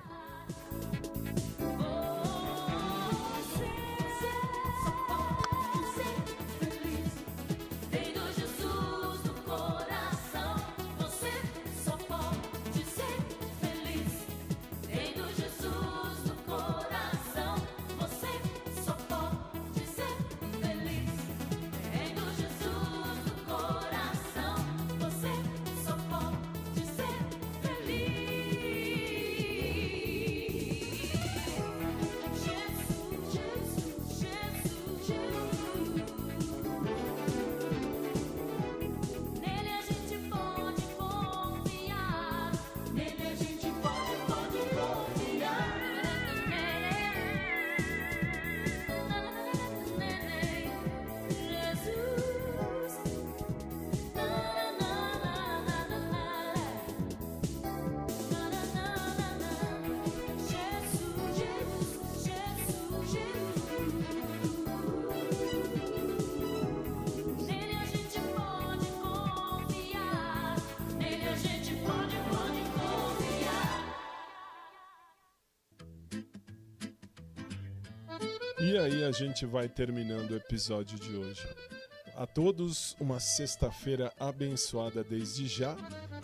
[SPEAKER 1] E aí a gente vai terminando o episódio de hoje. A todos, uma sexta-feira abençoada desde já.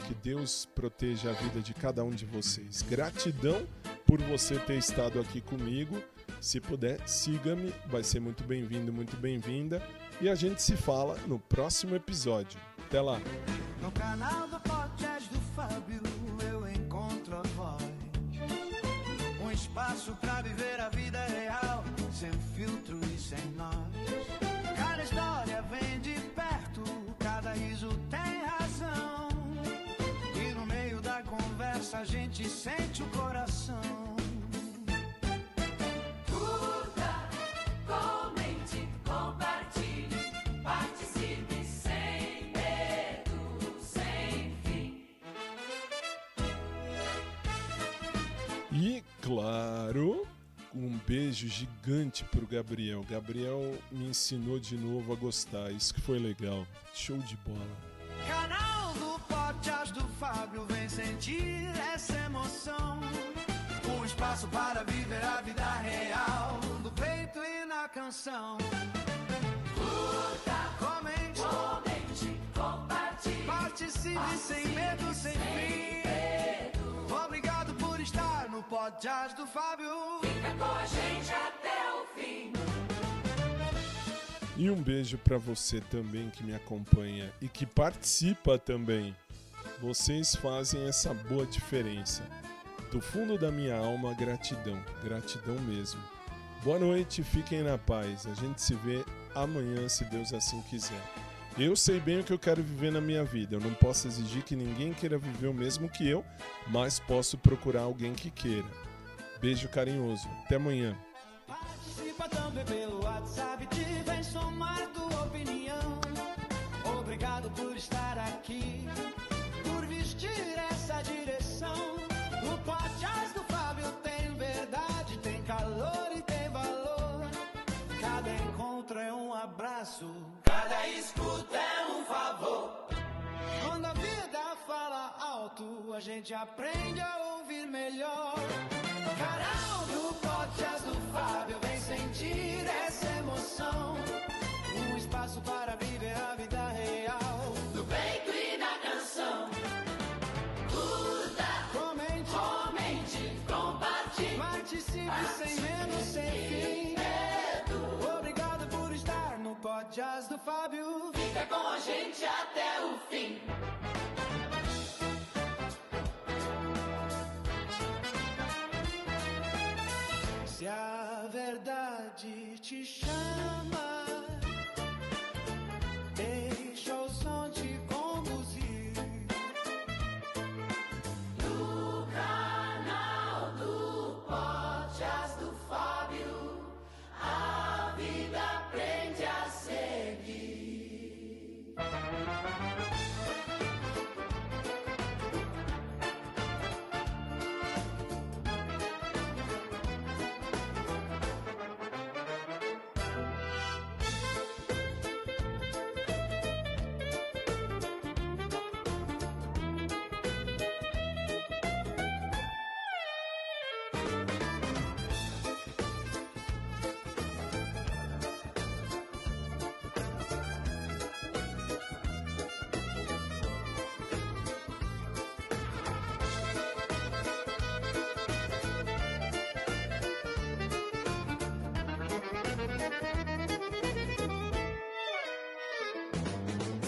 [SPEAKER 1] Que Deus proteja a vida de cada um de vocês. Gratidão por você ter estado aqui comigo. Se puder, siga-me, vai ser muito bem-vindo, muito bem-vinda. E a gente se fala no próximo episódio. Até lá!
[SPEAKER 2] No canal do podcast do Fábio eu encontro a voz. Um espaço pra viver a vida real, sem filtro e sem nós. Cada história vem de perto, cada riso tem razão. E no meio da conversa a gente sente o coração.
[SPEAKER 3] Curta, comente, compartilhe, participe sem medo, sem fim.
[SPEAKER 1] E, claro, um beijo gigante pro Gabriel. Gabriel me ensinou de novo a gostar, isso que foi legal. Show de bola.
[SPEAKER 2] Canal do podcast do Fábio, vem sentir essa emoção. Um espaço para viver a vida real, do peito e na canção. Curta, comente, Participe sem medo, sem fim. Obrigado por estar no podcast do Fábio. Fica com a gente até o fim.
[SPEAKER 1] E um beijo para você também que me acompanha e que participa também. Vocês fazem essa boa diferença. Do fundo da minha alma, gratidão. Gratidão mesmo. Boa noite, fiquem na paz. A gente se vê amanhã, se Deus assim quiser. Eu sei bem o que eu quero viver na minha vida. Eu não posso exigir que ninguém queira viver o mesmo que eu, mas posso procurar alguém que queira. Beijo carinhoso. Até amanhã.
[SPEAKER 2] Participa também pelo WhatsApp, te vem somar tua opinião. Obrigado por estar aqui, por vestir essa direção. O podcast do Fábio tem verdade, tem calor e tem valor. Cada encontro é um abraço, cada escuta é um favor. Quando a vida fala alto, a gente aprende a ouvir melhor. Canal do podcast do Fábio, vem sentir essa emoção. Um espaço para viver a vida real, do peito e na canção. Curta, comente, compartilhe. Participe sem medo, sem fim. Obrigado por estar no podcast do Fábio. Fica com a gente até o fim. Se a verdade te chama, deixa o som te conduzir. No canal do podcast do Fábio, a vida aprende a seguir.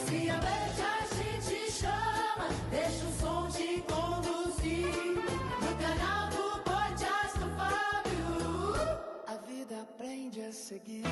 [SPEAKER 2] Se a verdade te chama, deixa o som te conduzir. No canal do podcast do Fábio, a vida aprende a seguir.